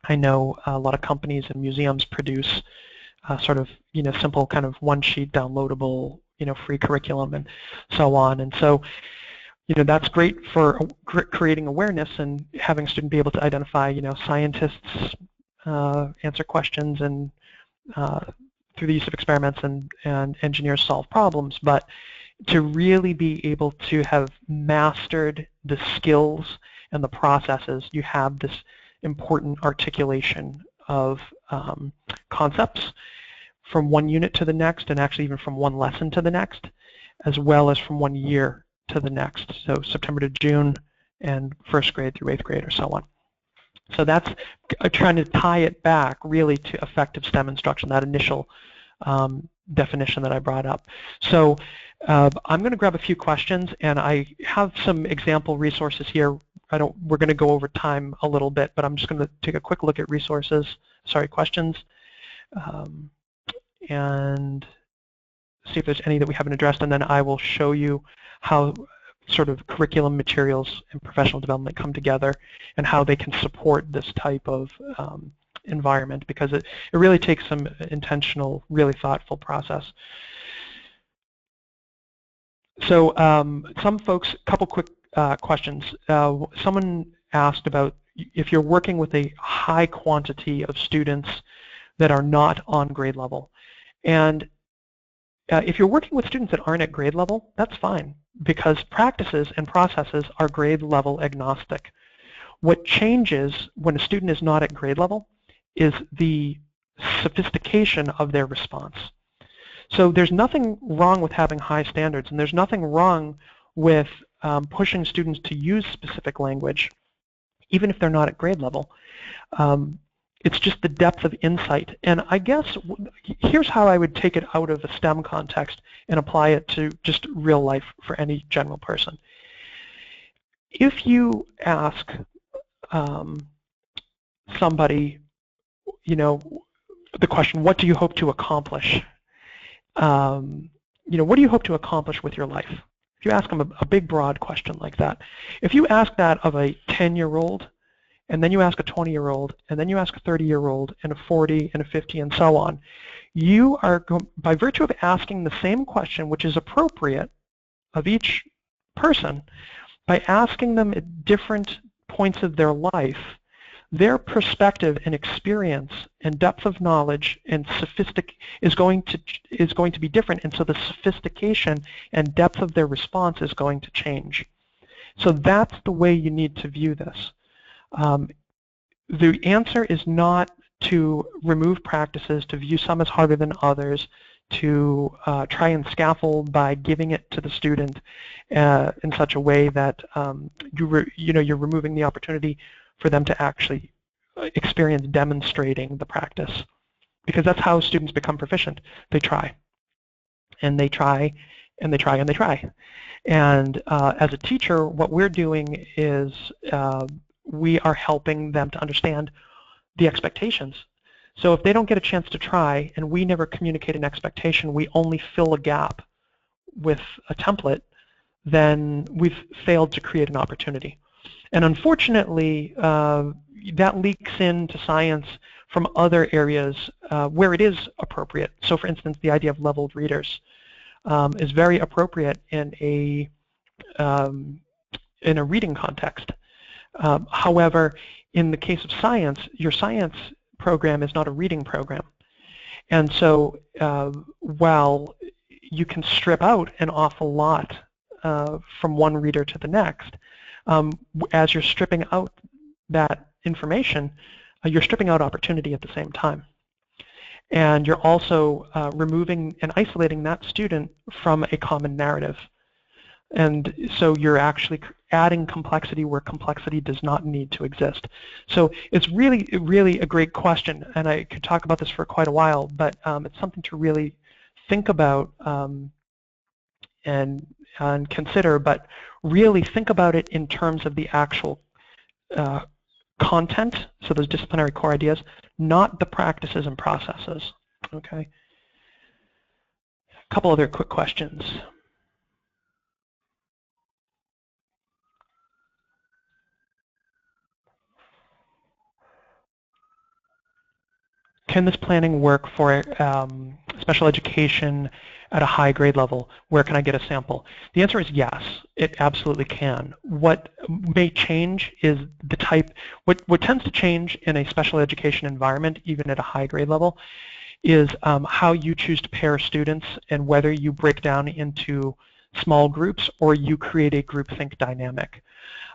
A: I know a lot of companies and museums produce sort of simple kind of one-sheet downloadable free curriculum and so on. And so that's great for creating awareness and having a student be able to identify scientists answer questions and through the use of experiments, and engineers solve problems, but to really be able to have mastered the skills and the processes, you have this important articulation of concepts from one unit to the next, and actually even from one lesson to the next, as well as from one year to the next, so September to June and first grade through 8th grade or so on. So that's trying to tie it back really to effective STEM instruction, that initial definition that I brought up. So I'm going to grab a few questions, and I have some example resources here. We're going to go over time a little bit, but I'm just going to take a quick look at questions, and see if there's any that we haven't addressed, and then I will show you how sort of curriculum materials and professional development come together and how they can support this type of environment, because it really takes some intentional, really thoughtful process. So some folks, a couple quick questions. Someone asked about if you're working with a high quantity of students that are not on grade level. And if you're working with students that aren't at grade level, that's fine, because practices and processes are grade level agnostic. What changes when a student is not at grade level is the sophistication of their response. So there's nothing wrong with having high standards, and there's nothing wrong with pushing students to use specific language, even if they're not at grade level. It's just the depth of insight. And I guess here's how I would take it out of a STEM context and apply it to just real life for any general person. If you ask somebody, the question, what do you hope to accomplish? What do you hope to accomplish with your life? If you ask them a big, broad question like that, if you ask that of a 10-year-old, and then you ask a 20-year-old, and then you ask a 30-year-old, and a 40, and a 50, and so on, you are, by virtue of asking the same question, which is appropriate of each person, by asking them at different points of their life, their perspective and experience and depth of knowledge and is going to be different, and so the sophistication and depth of their response is going to change. So that's the way you need to view this. The answer is not to remove practices, to view some as harder than others, to try and scaffold by giving it to the student in such a way that you're removing the opportunity for them to actually experience demonstrating the practice, because that's how students become proficient. They try, and they try, and they try, and they try. And as a teacher, what we're doing is we are helping them to understand the expectations. So if they don't get a chance to try, and we never communicate an expectation, we only fill a gap with a template, then we've failed to create an opportunity. And unfortunately, that leaks into science from other areas where it is appropriate. So for instance, the idea of leveled readers is very appropriate in a reading context. However, in the case of science, your science program is not a reading program. And so while you can strip out an awful lot from one reader to the next, as you're stripping out that information, you're stripping out opportunity at the same time. And you're also removing and isolating that student from a common narrative. And so you're actually adding complexity where complexity does not need to exist. So it's really, really a great question, and I could talk about this for quite a while, but it's something to really think about and consider, but really think about it in terms of the actual content, so those disciplinary core ideas, not the practices and processes. Okay. A couple other quick questions. Can this planning work for special education at a high grade level? Where can I get a sample? The answer is yes, it absolutely can. What may change is the type, what tends to change in a special education environment, even at a high grade level, is how you choose to pair students and whether you break down into small groups or you create a groupthink dynamic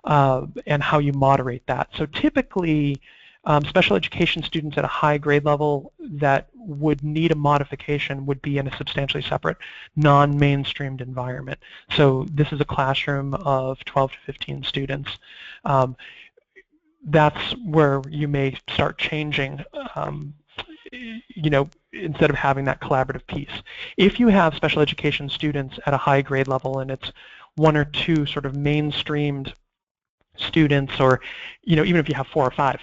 A: and how you moderate that. So typically, special education students at a high grade level that would need a modification would be in a substantially separate, non-mainstreamed environment. So this is a classroom of 12 to 15 students. That's where you may start changing, instead of having that collaborative piece. If you have special education students at a high grade level and it's one or two sort of mainstreamed students, or even if you have 4 or 5,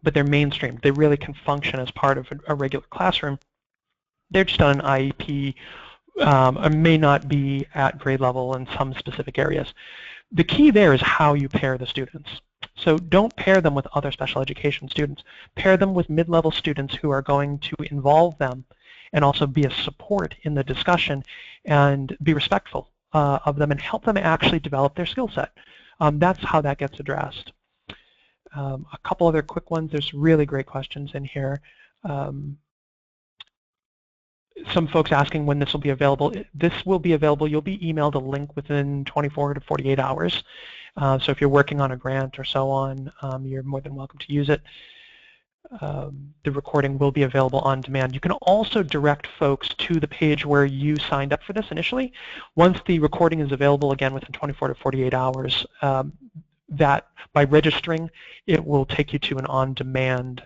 A: but they're mainstream, they really can function as part of a regular classroom, they're just on an IEP, or may not be at grade level in some specific areas. The key there is how you pair the students. So don't pair them with other special education students. Pair them with mid-level students who are going to involve them and also be a support in the discussion and be respectful of them and help them actually develop their skill set. That's how that gets addressed. A couple other quick ones. There's really great questions in here. Some folks asking when this will be available. This will be available. You'll be emailed a link within 24 to 48 hours. So if you're working on a grant or so on, you're more than welcome to use it. The recording will be available on demand. You can also direct folks to the page where you signed up for this initially. Once the recording is available, again, within 24 to 48 hours, that by registering, it will take you to an on-demand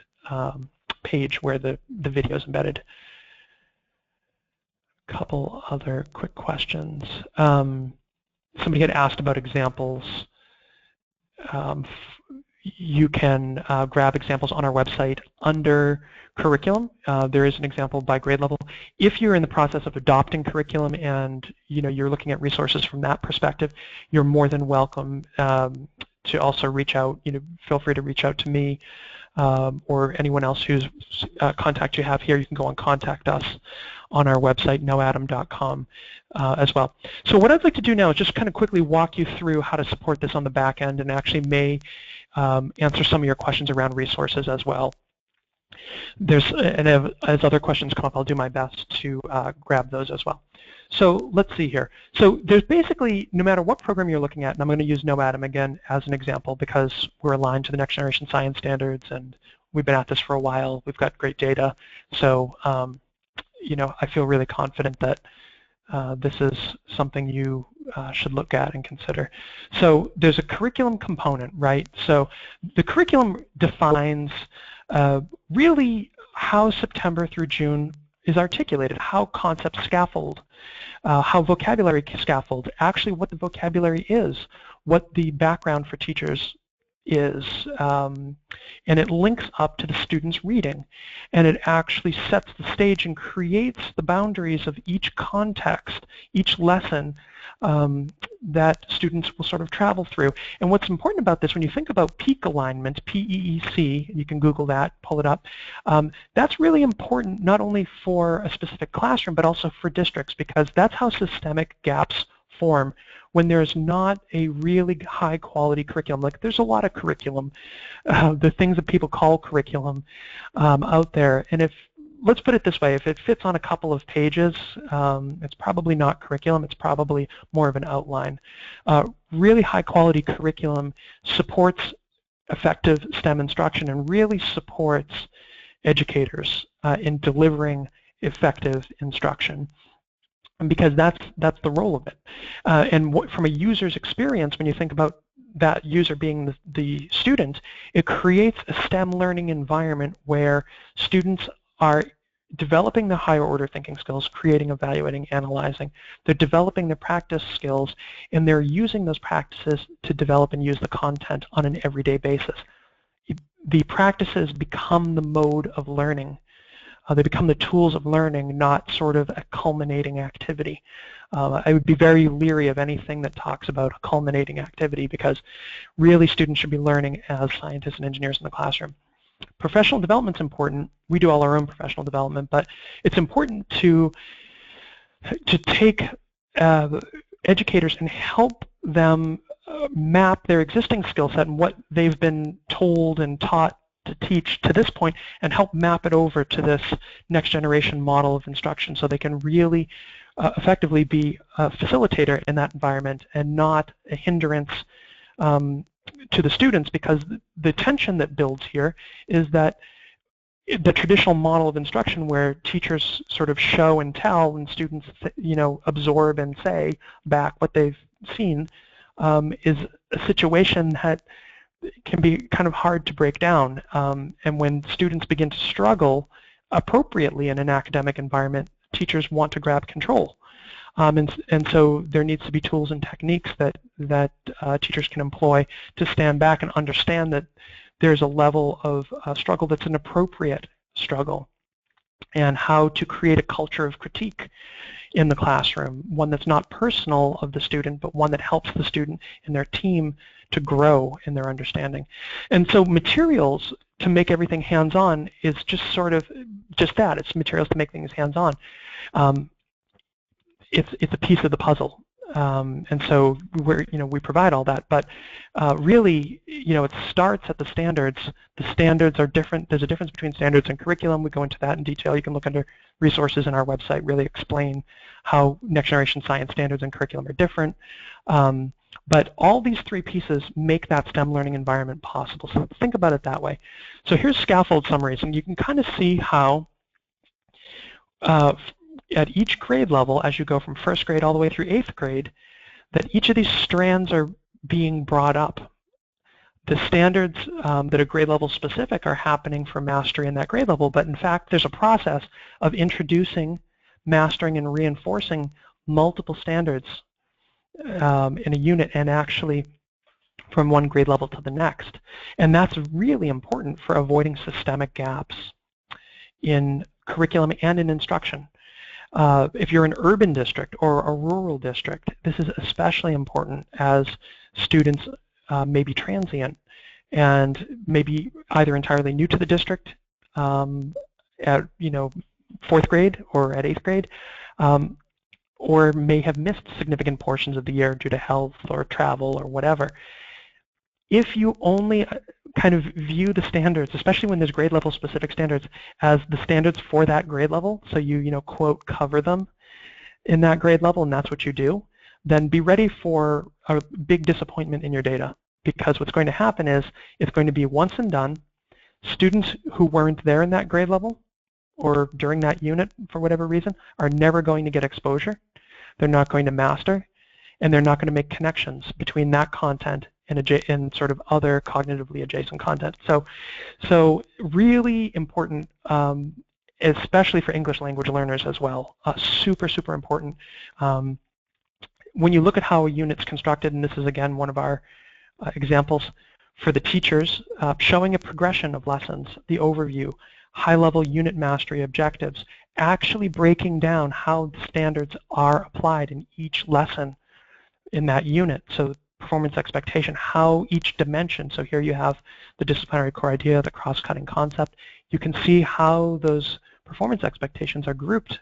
A: page where the video is embedded. A couple other quick questions. Somebody had asked about examples. You can grab examples on our website under curriculum. There is an example by grade level. If you're in the process of adopting curriculum and you're looking at resources from that perspective, you're more than welcome to also reach out. Feel free to reach out to me or anyone else whose contact you have here. You can go and contact us on our website, KnowAtom.com, as well. So what I'd like to do now is just kind of quickly walk you through how to support this on the back end, and actually may answer some of your questions around resources as well. And as other questions come up, I'll do my best to grab those as well. So let's see here. So there's basically, no matter what program you're looking at, and I'm going to use KnowAtom again as an example because we're aligned to the next generation science standards and We've been at this for a while. We've got great data. So, I feel really confident that this is something you should look at and consider. So there's a curriculum component, right? So the curriculum defines really how September through June is articulated, how concepts scaffold, how vocabulary scaffold, actually what the vocabulary is, what the background for teachers is, and it links up to the student's reading, and it actually sets the stage and creates the boundaries of each context, each lesson that students will sort of travel through. And what's important about this, when you think about peak alignment, P-E-E-C, you can Google that, pull it up, that's really important not only for a specific classroom but also for districts, because that's how systemic gaps form when there's not a really high quality curriculum. Like, there's a lot of curriculum, the things that people call curriculum out there, and if, let's put it this way, if it fits on a couple of pages, it's probably not curriculum, it's probably more of an outline. Really high quality curriculum supports effective STEM instruction and really supports educators in delivering effective instruction, because that's the role of it. And from a user's experience, when you think about that user being the student, it creates a STEM learning environment where students are developing the higher order thinking skills, creating, evaluating, analyzing. They're developing their practice skills, and they're using those practices to develop and use the content on an everyday basis. The practices become the mode of learning. They become the tools of learning, not sort of a culminating activity. I would be very leery of anything that talks about a culminating activity, because really students should be learning as scientists and engineers in the classroom. Professional development is important. We do all our own professional development, but it's important to take educators and help them map their existing skill set and what they've been told and taught to teach to this point, and help map it over to this next generation model of instruction, so they can really effectively be a facilitator in that environment and not a hindrance to the students, because the tension that builds here is that the traditional model of instruction, where teachers sort of show and tell and students absorb and say back what they've seen, is a situation that can be kind of hard to break down. And when students begin to struggle appropriately in an academic environment, teachers want to grab control. And so there needs to be tools and techniques that teachers can employ to stand back and understand that there's a level of struggle that's an appropriate struggle, and how to create a culture of critique in the classroom, one that's not personal of the student, but one that helps the student and their team to grow in their understanding. And so materials to make everything hands-on is just sort of just that. It's materials to make things hands-on. It's a piece of the puzzle. And so we provide all that, but really, it starts at the standards. The standards are different. There's a difference between standards and curriculum. We go into that in detail. You can look under resources in our website, really explain how next generation science standards and curriculum are different. But all these three pieces make that STEM learning environment possible. So think about it that way. So here's scaffold summaries, and you can kind of see how at each grade level, as you go from first grade all the way through 8th grade, that each of these strands are being brought up. The standards that are grade level specific are happening for mastery in that grade level, but in fact there's a process of introducing, mastering, and reinforcing multiple standards in a unit, and actually from one grade level to the next. And that's really important for avoiding systemic gaps in curriculum and in instruction. If you're an urban district or a rural district, this is especially important, as students may be transient and maybe either entirely new to the district at 4th grade or at 8th grade, or may have missed significant portions of the year due to health or travel or whatever. If you only kind of view the standards, especially when there's grade level specific standards, as the standards for that grade level, so you quote cover them in that grade level, and that's what you do, then be ready for a big disappointment in your data, because what's going to happen is it's going to be once and done. Students who weren't there in that grade level or during that unit for whatever reason are never going to get exposure. They're not going to master, and they're not going to make connections between that content and sort of other cognitively adjacent content. So really important, especially for English language learners as well. Super, super important. When you look at how a unit's constructed, and this is again one of our examples for the teachers, showing a progression of lessons, the overview, high-level unit mastery objectives, actually breaking down how the standards are applied in each lesson in that unit. So performance expectation, how each dimension, so here you have the disciplinary core idea, the cross-cutting concept, you can see how those performance expectations are grouped.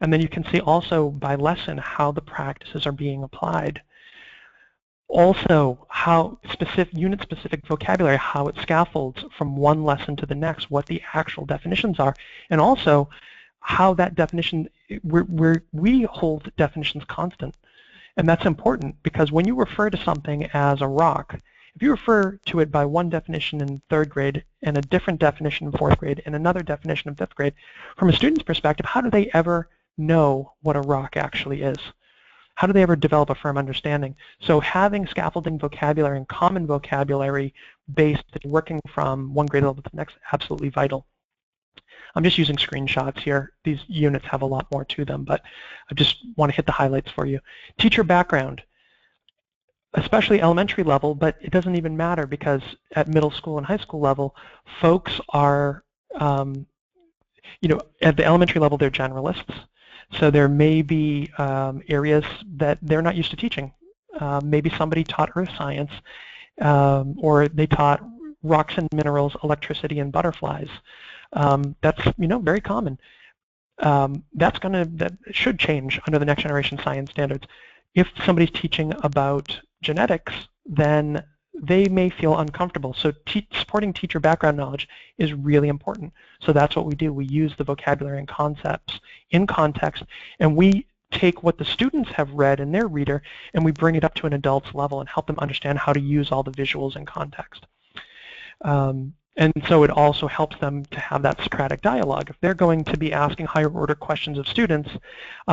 A: And then you can see also by lesson how the practices are being applied. Also, how unit-specific vocabulary, how it scaffolds from one lesson to the next, what the actual definitions are, and also how that definition, we hold definitions constant. And that's important because when you refer to something as a rock, if you refer to it by one definition in 3rd grade and a different definition in 4th grade and another definition in 5th grade, from a student's perspective, how do they ever know what a rock actually is? How do they ever develop a firm understanding? So having scaffolding vocabulary and common vocabulary based working from one grade level to the next, absolutely vital. I'm just using screenshots here. These units have a lot more to them, but I just want to hit the highlights for you. Teacher background, especially elementary level, but it doesn't even matter because at middle school and high school level, folks are, at the elementary level, they're generalists. So there may be areas that they're not used to teaching. Maybe somebody taught earth science, or they taught rocks and minerals, electricity, and butterflies. That's very common. That should change under the next generation science standards. If somebody's teaching about genetics, then they may feel uncomfortable. So supporting teacher background knowledge is really important. So that's what we do. We use the vocabulary and concepts in context, and we take what the students have read in their reader and we bring it up to an adult's level and help them understand how to use all the visuals in context. And so it also helps them to have that Socratic dialogue. If they're going to be asking higher order questions of students,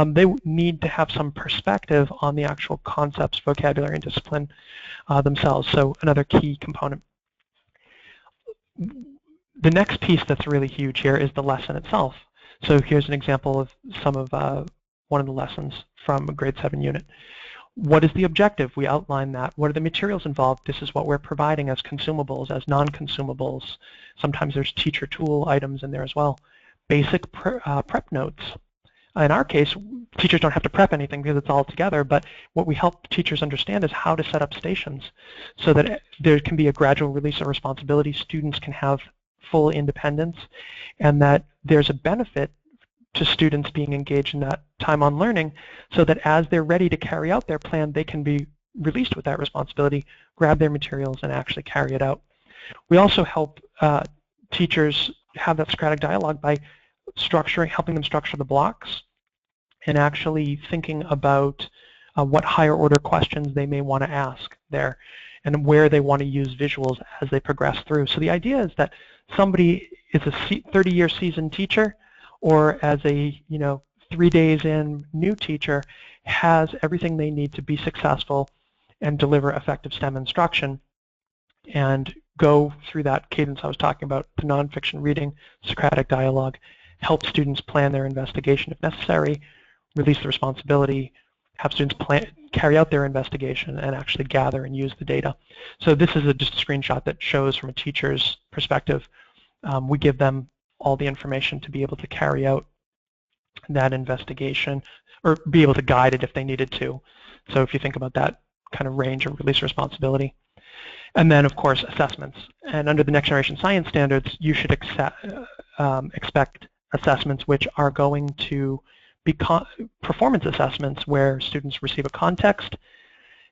A: they need to have some perspective on the actual concepts, vocabulary, and discipline themselves. So another key component. The next piece that's really huge here is the lesson itself. So here's an example of some of one of the lessons from a grade 7 unit. What is the objective? We outline that. What are the materials involved? This is what we're providing as consumables, as non-consumables. Sometimes there's teacher tool items in there as well. Basic prep notes. In our case, teachers don't have to prep anything because it's all together, but what we help teachers understand is how to set up stations so that there can be a gradual release of responsibility, students can have full independence, and that there's a benefit to students being engaged in that time on learning so that as they're ready to carry out their plan, they can be released with that responsibility, grab their materials, and actually carry it out. We also help teachers have that Socratic dialogue by helping them structure the blocks and actually thinking about what higher order questions they may want to ask there and where they want to use visuals as they progress through. So the idea is that somebody is a 30-year seasoned teacher or as a 3 days in new teacher has everything they need to be successful and deliver effective STEM instruction and go through that cadence I was talking about, the nonfiction reading, Socratic dialogue, help students plan their investigation if necessary, release the responsibility, have students carry out their investigation and actually gather and use the data. So this is just a screenshot that shows from a teacher's perspective. We give them all the information to be able to carry out that investigation or be able to guide it if they needed to. So if you think about that kind of range of release responsibility. And then, of course, assessments. And under the next generation science standards, you should expect assessments which are going to be performance assessments where students receive a context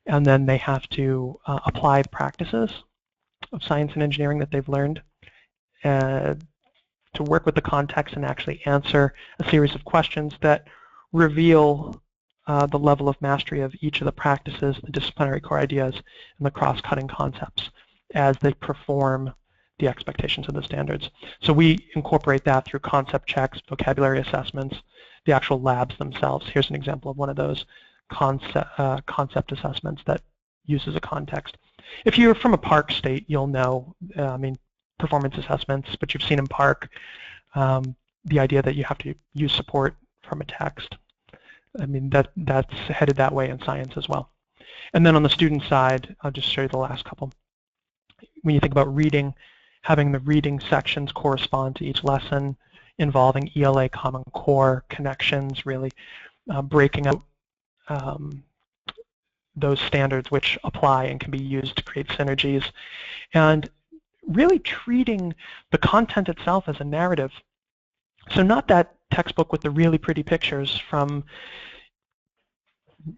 A: and then they have to apply practices of science and engineering that they've learned to work with the context and actually answer a series of questions that reveal the level of mastery of each of the practices, the disciplinary core ideas, and the cross-cutting concepts as they perform the expectations of the standards. So we incorporate that through concept checks, vocabulary assessments, the actual labs themselves. Here's an example of one of those concept assessments that uses a context. If you're from a Park state, you'll know, performance assessments, but you've seen in Park the idea that you have to use support from a text. That's headed that way in science as well. And then on the student side, I'll just show you the last couple. When you think about reading, having the reading sections correspond to each lesson, involving ELA Common Core connections, really breaking out those standards which apply and can be used to create synergies, and really treating the content itself as a narrative. So not that textbook with the really pretty pictures from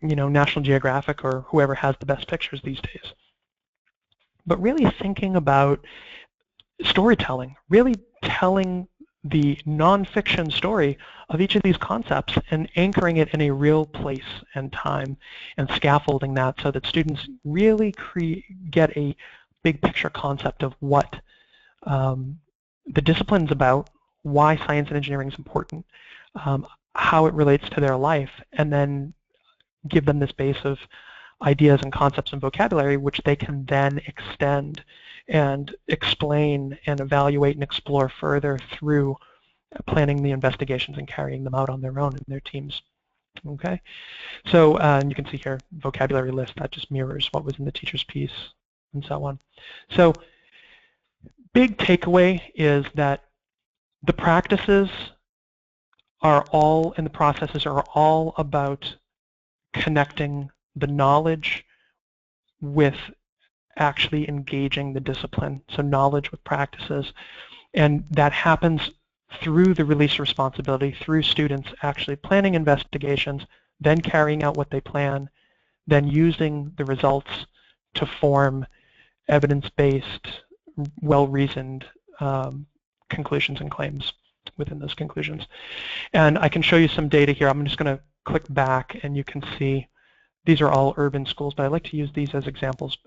A: National Geographic or whoever has the best pictures these days, but really thinking about storytelling, really telling the nonfiction story of each of these concepts and anchoring it in a real place and time and scaffolding that so that students really get a big picture concept of what the discipline's about, why science and engineering is important, how it relates to their life, and then give them this base of ideas and concepts and vocabulary which they can then extend and explain and evaluate and explore further through planning the investigations and carrying them out on their own in their teams. Okay, so you can see here vocabulary list that just mirrors what was in the teacher's piece and so on. So big takeaway is that the practices are all, and the processes are all about connecting the knowledge with actually engaging the discipline, so knowledge with practices, and that happens through the release of responsibility, through students actually planning investigations, then carrying out what they plan, then using the results to form evidence-based, well-reasoned conclusions and claims within those conclusions. And I can show you some data here. I'm just going to click back and you can see these are all urban schools, but I like to use these as examples.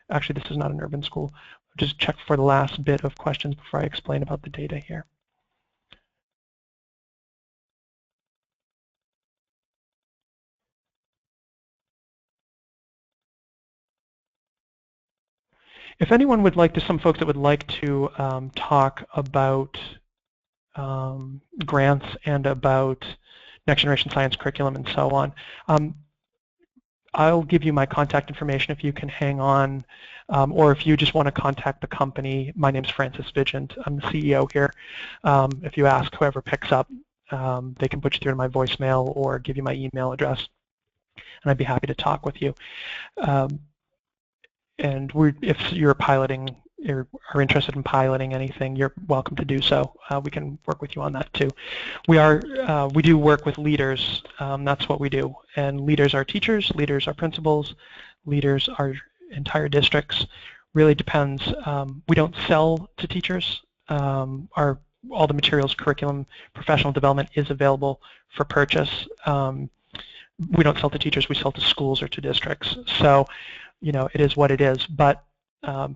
A: Actually, this is not an urban school. Just check for the last bit of questions before I explain about the data here. If anyone would like to, some folks that would like to talk about grants and about next generation science curriculum and so on, I'll give you my contact information if you can hang on, or if you just want to contact the company. My name's Francis Vigent. I'm the CEO here. If you ask whoever picks up, they can put you through to my voicemail or give you my email address, and I'd be happy to talk with you. And if you're piloting or are interested in piloting anything, you're welcome to do so. We can work with you on that too. We do work with leaders. That's what we do. And leaders are teachers, leaders are principals, leaders are entire districts. Really depends. We don't sell to teachers. All the materials, curriculum, professional development is available for purchase. We don't sell to teachers. We sell to schools or to districts. So, it is what it is, but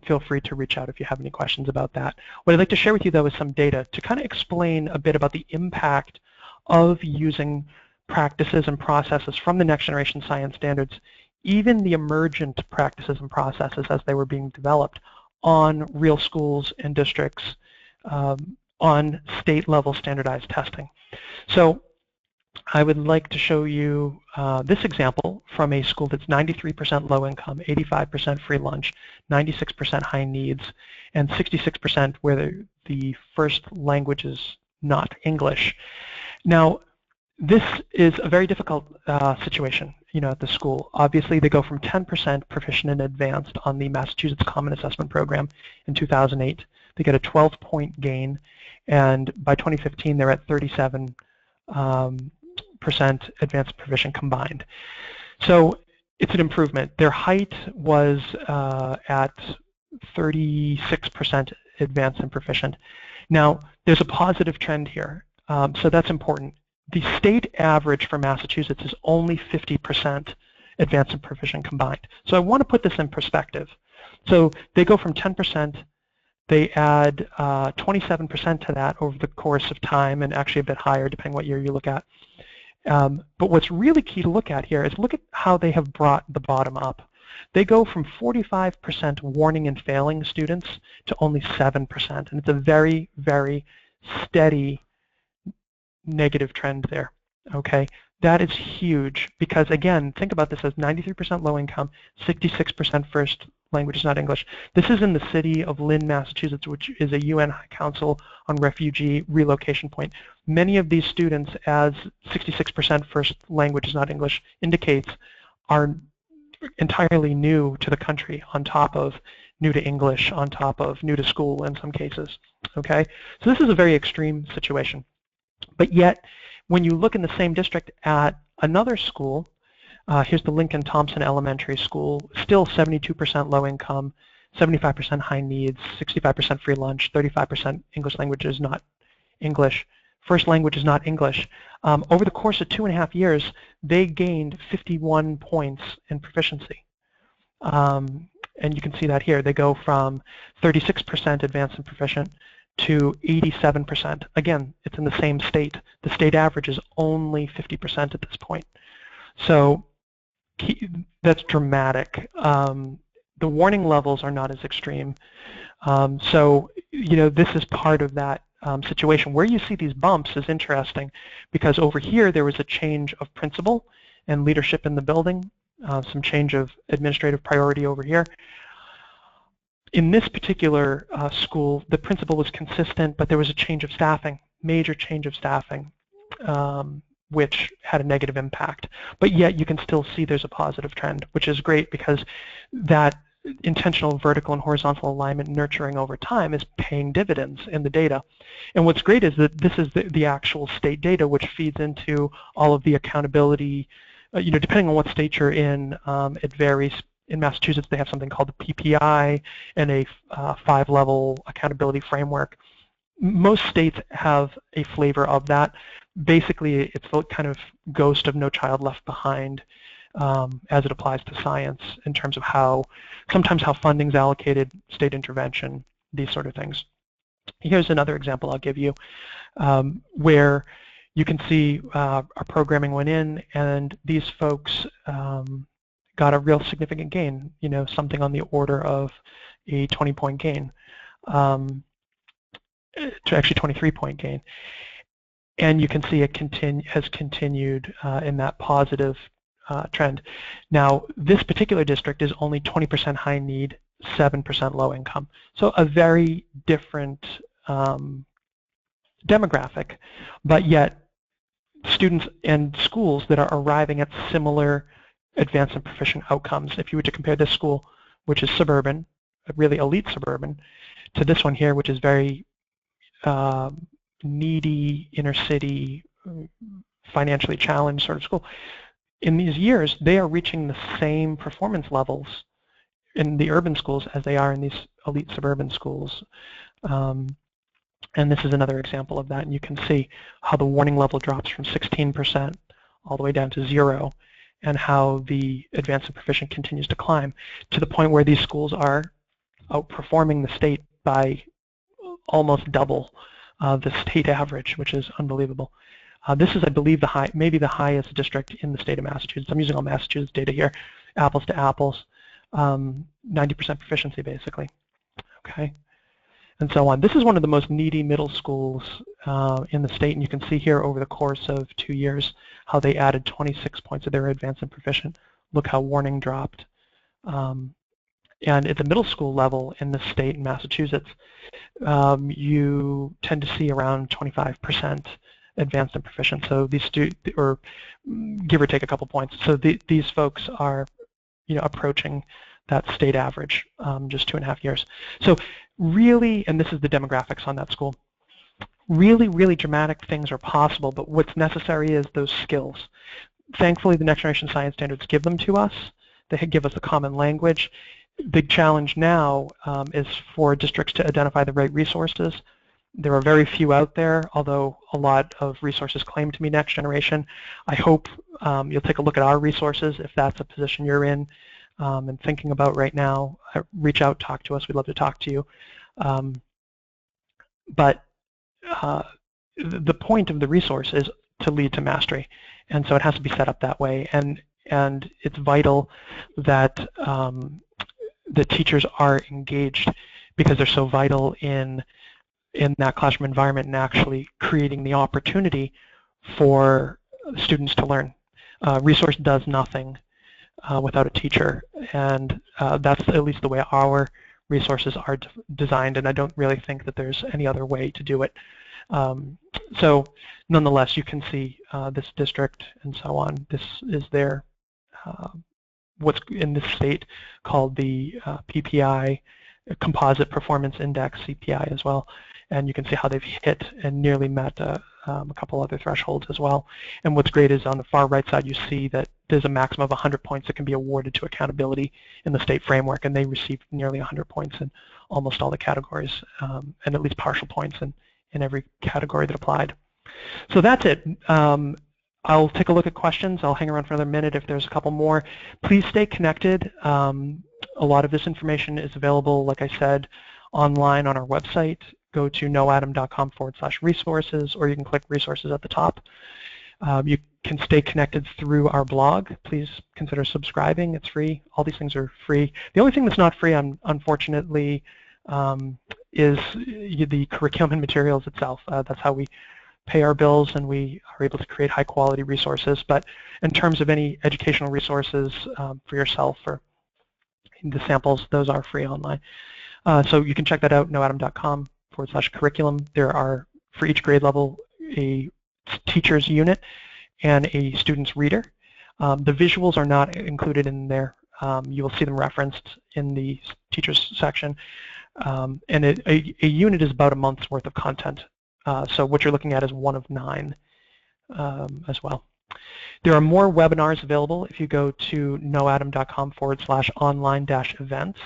A: feel free to reach out if you have any questions about that. What I'd like to share with you, though, is some data to kind of explain a bit about the impact of using practices and processes from the next generation science standards, even the emergent practices and processes as they were being developed on real schools and districts on state-level standardized testing. So I would like to show you this example from a school that's 93% low income, 85% free lunch, 96% high needs, and 66% where the first language is not English. Now, this is a very difficult situation, at the school. Obviously, they go from 10% proficient and advanced on the Massachusetts Common Assessment Program in 2008. They get a 12-point gain, and by 2015, they're at 37% advanced and proficient combined. So it's an improvement. Their height was at 36% advanced and proficient. Now, there's a positive trend here, so that's important. The state average for Massachusetts is only 50% advanced and proficient combined. So I want to put this in perspective. So they go from 10% they add 27% to that over the course of time, and actually a bit higher depending what year you look at. But what's really key to look at here is look at how they have brought the bottom up. They go from 45% warning and failing students to only 7%, and it's a very, very steady negative trend there. Okay, that is huge because, again, think about this as 93% low income, 66% first language is not English. This is in the city of Lynn, Massachusetts, which is a UN Council on Refugee relocation point. Many of these students, as 66% first language is not English indicates, are entirely new to the country, on top of new to English, on top of new to school in some cases. Okay, so this is a very extreme situation. But yet, when you look in the same district at another school, here's the Lincoln Thompson Elementary School, still 72% low income, 75% high needs, 65% free lunch, 35% English language is not English, first language is not English. Over the course of 2.5 years, they gained 51 points in proficiency. And you can see that here. They go from 36% advanced and proficient to 87%. Again, it's in the same state. The state average is only 50% at this point. So that's dramatic. The warning levels are not as extreme. So, this is part of that situation. Where you see these bumps is interesting because over here there was a change of principal and leadership in the building, some change of administrative priority over here. In this particular school, the principal was consistent, but there was a change of staffing, major change of staffing, which had a negative impact. But yet you can still see there's a positive trend, which is great because that intentional vertical and horizontal alignment nurturing over time is paying dividends in the data. And what's great is that this is the actual state data, which feeds into all of the accountability. Depending on what state you're in, it varies. In Massachusetts, they have something called the PPI and a 5-level accountability framework. Most states have a flavor of that. Basically, it's the kind of ghost of No Child Left Behind as it applies to science in terms of sometimes how funding is allocated, state intervention, these sort of things. Here's another example I'll give you where you can see our programming went in, and these folks got a real significant gain, something on the order of a 20-point gain, to actually 23-point gain. And you can see it has continued in that positive trend. Now, this particular district is only 20% high need, 7% low income. So a very different demographic, but yet students and schools that are arriving at similar advanced and proficient outcomes. If you were to compare this school, which is suburban, really elite suburban, to this one here, which is very needy, inner city, financially challenged sort of school, in these years, they are reaching the same performance levels in the urban schools as they are in these elite suburban schools. And this is another example of that. And you can see how the warning level drops from 16% all the way down to 0, and how the advanced and proficient continues to climb to the point where these schools are outperforming the state by almost double the state average, which is unbelievable. This is, I believe, maybe the highest district in the state of Massachusetts. I'm using all Massachusetts data here, apples to apples, 90% proficiency basically. Okay, and so on. This is one of the most needy middle schools in the state, and you can see here over the course of 2 years how they added 26 points of their advanced and proficient. Look how warning dropped. And at the middle school level in the state in Massachusetts, you tend to see around 25% advanced and proficient. So these or give or take a couple points. So these folks are, approaching that state average just 2.5 years. So really, and this is the demographics on that school, really, really dramatic things are possible, but what's necessary is those skills. Thankfully, the Next Generation Science Standards give them to us. They give us a common language. Big challenge now is for districts to identify the right resources. There are very few out there, although a lot of resources claim to be next generation. I hope you'll take a look at our resources if that's a position you're in and thinking about right now. Reach out, talk to us. We'd love to talk to you. But the point of the resource is to lead to mastery, and so it has to be set up that way. And it's vital that the teachers are engaged, because they're so vital in that classroom environment and actually creating the opportunity for students to learn. Resource does nothing without a teacher, and that's at least the way our resources are designed, and I don't really think that there's any other way to do it. So nonetheless, you can see this district and so on. This is their what's in this state called the PPI, Composite Performance Index, CPI as well, and you can see how they've hit and nearly met a couple other thresholds as well. And what's great is on the far right side you see that there's a maximum of 100 points that can be awarded to accountability in the state framework, and they received nearly 100 points in almost all the categories, and at least partial points in every category that applied. So that's it. I'll take a look at questions. I'll hang around for another minute if there's a couple more. Please stay connected. A lot of this information is available, like I said, online on our website. Go to knowatom.com/resources, or you can click resources at the top. You can stay connected through our blog. Please consider subscribing. It's free. All these things are free. The only thing that's not free, unfortunately, is the curriculum and materials itself. That's how we pay our bills, and we are able to create high quality resources. But in terms of any educational resources for yourself or the samples, those are free online. So you can check that out, knowatom.com/curriculum. There are, for each grade level, a teacher's unit and a student's reader. The visuals are not included in there. You will see them referenced in the teacher's section. And a unit is about a month's worth of content. So what you're looking at is 1 of 9 as well. There are more webinars available if you go to knowatom.com/online-events.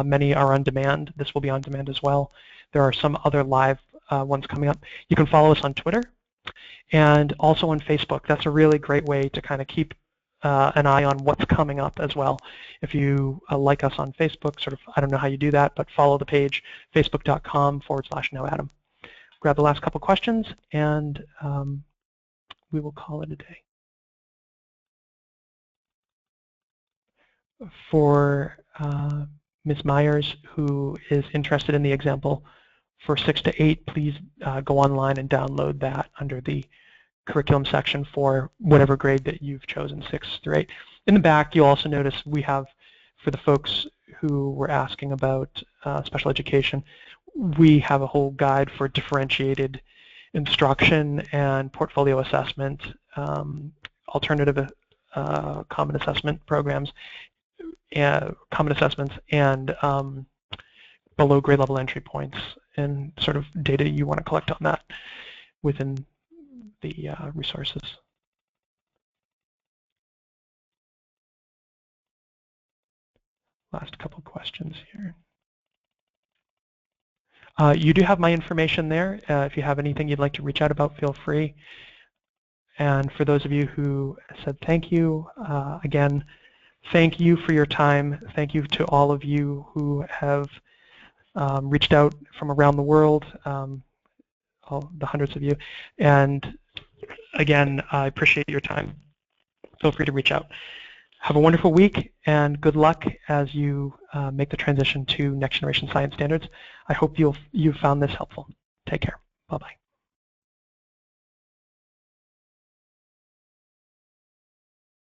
A: Many are on demand. This will be on demand as well. There are some other live ones coming up. You can follow us on Twitter and also on Facebook. That's a really great way to kind of keep an eye on what's coming up as well. If you like us on Facebook, sort of, I don't know how you do that, but follow the page, facebook.com/KnowAtom. Grab the last couple questions, and we will call it a day. For Ms. Myers, who is interested in the example for 6 to 8, please go online and download that under the curriculum section for whatever grade that you've chosen, 6 through 8. In the back, you'll also notice we have, for the folks who were asking about special education, we have a whole guide for differentiated instruction and portfolio assessment, alternative common assessment programs, common assessments, and below grade level entry points, and sort of data you want to collect on that within the resources. Last couple questions here. You do have my information there. If you have anything you'd like to reach out about, feel free. And for those of you who said thank you, again, thank you for your time. Thank you to all of you who have reached out from around the world, all the hundreds of you. And again, I appreciate your time. Feel free to reach out. Have a wonderful week, and good luck as you make the transition to next generation science standards. I hope you found this helpful. Take care. Bye-bye.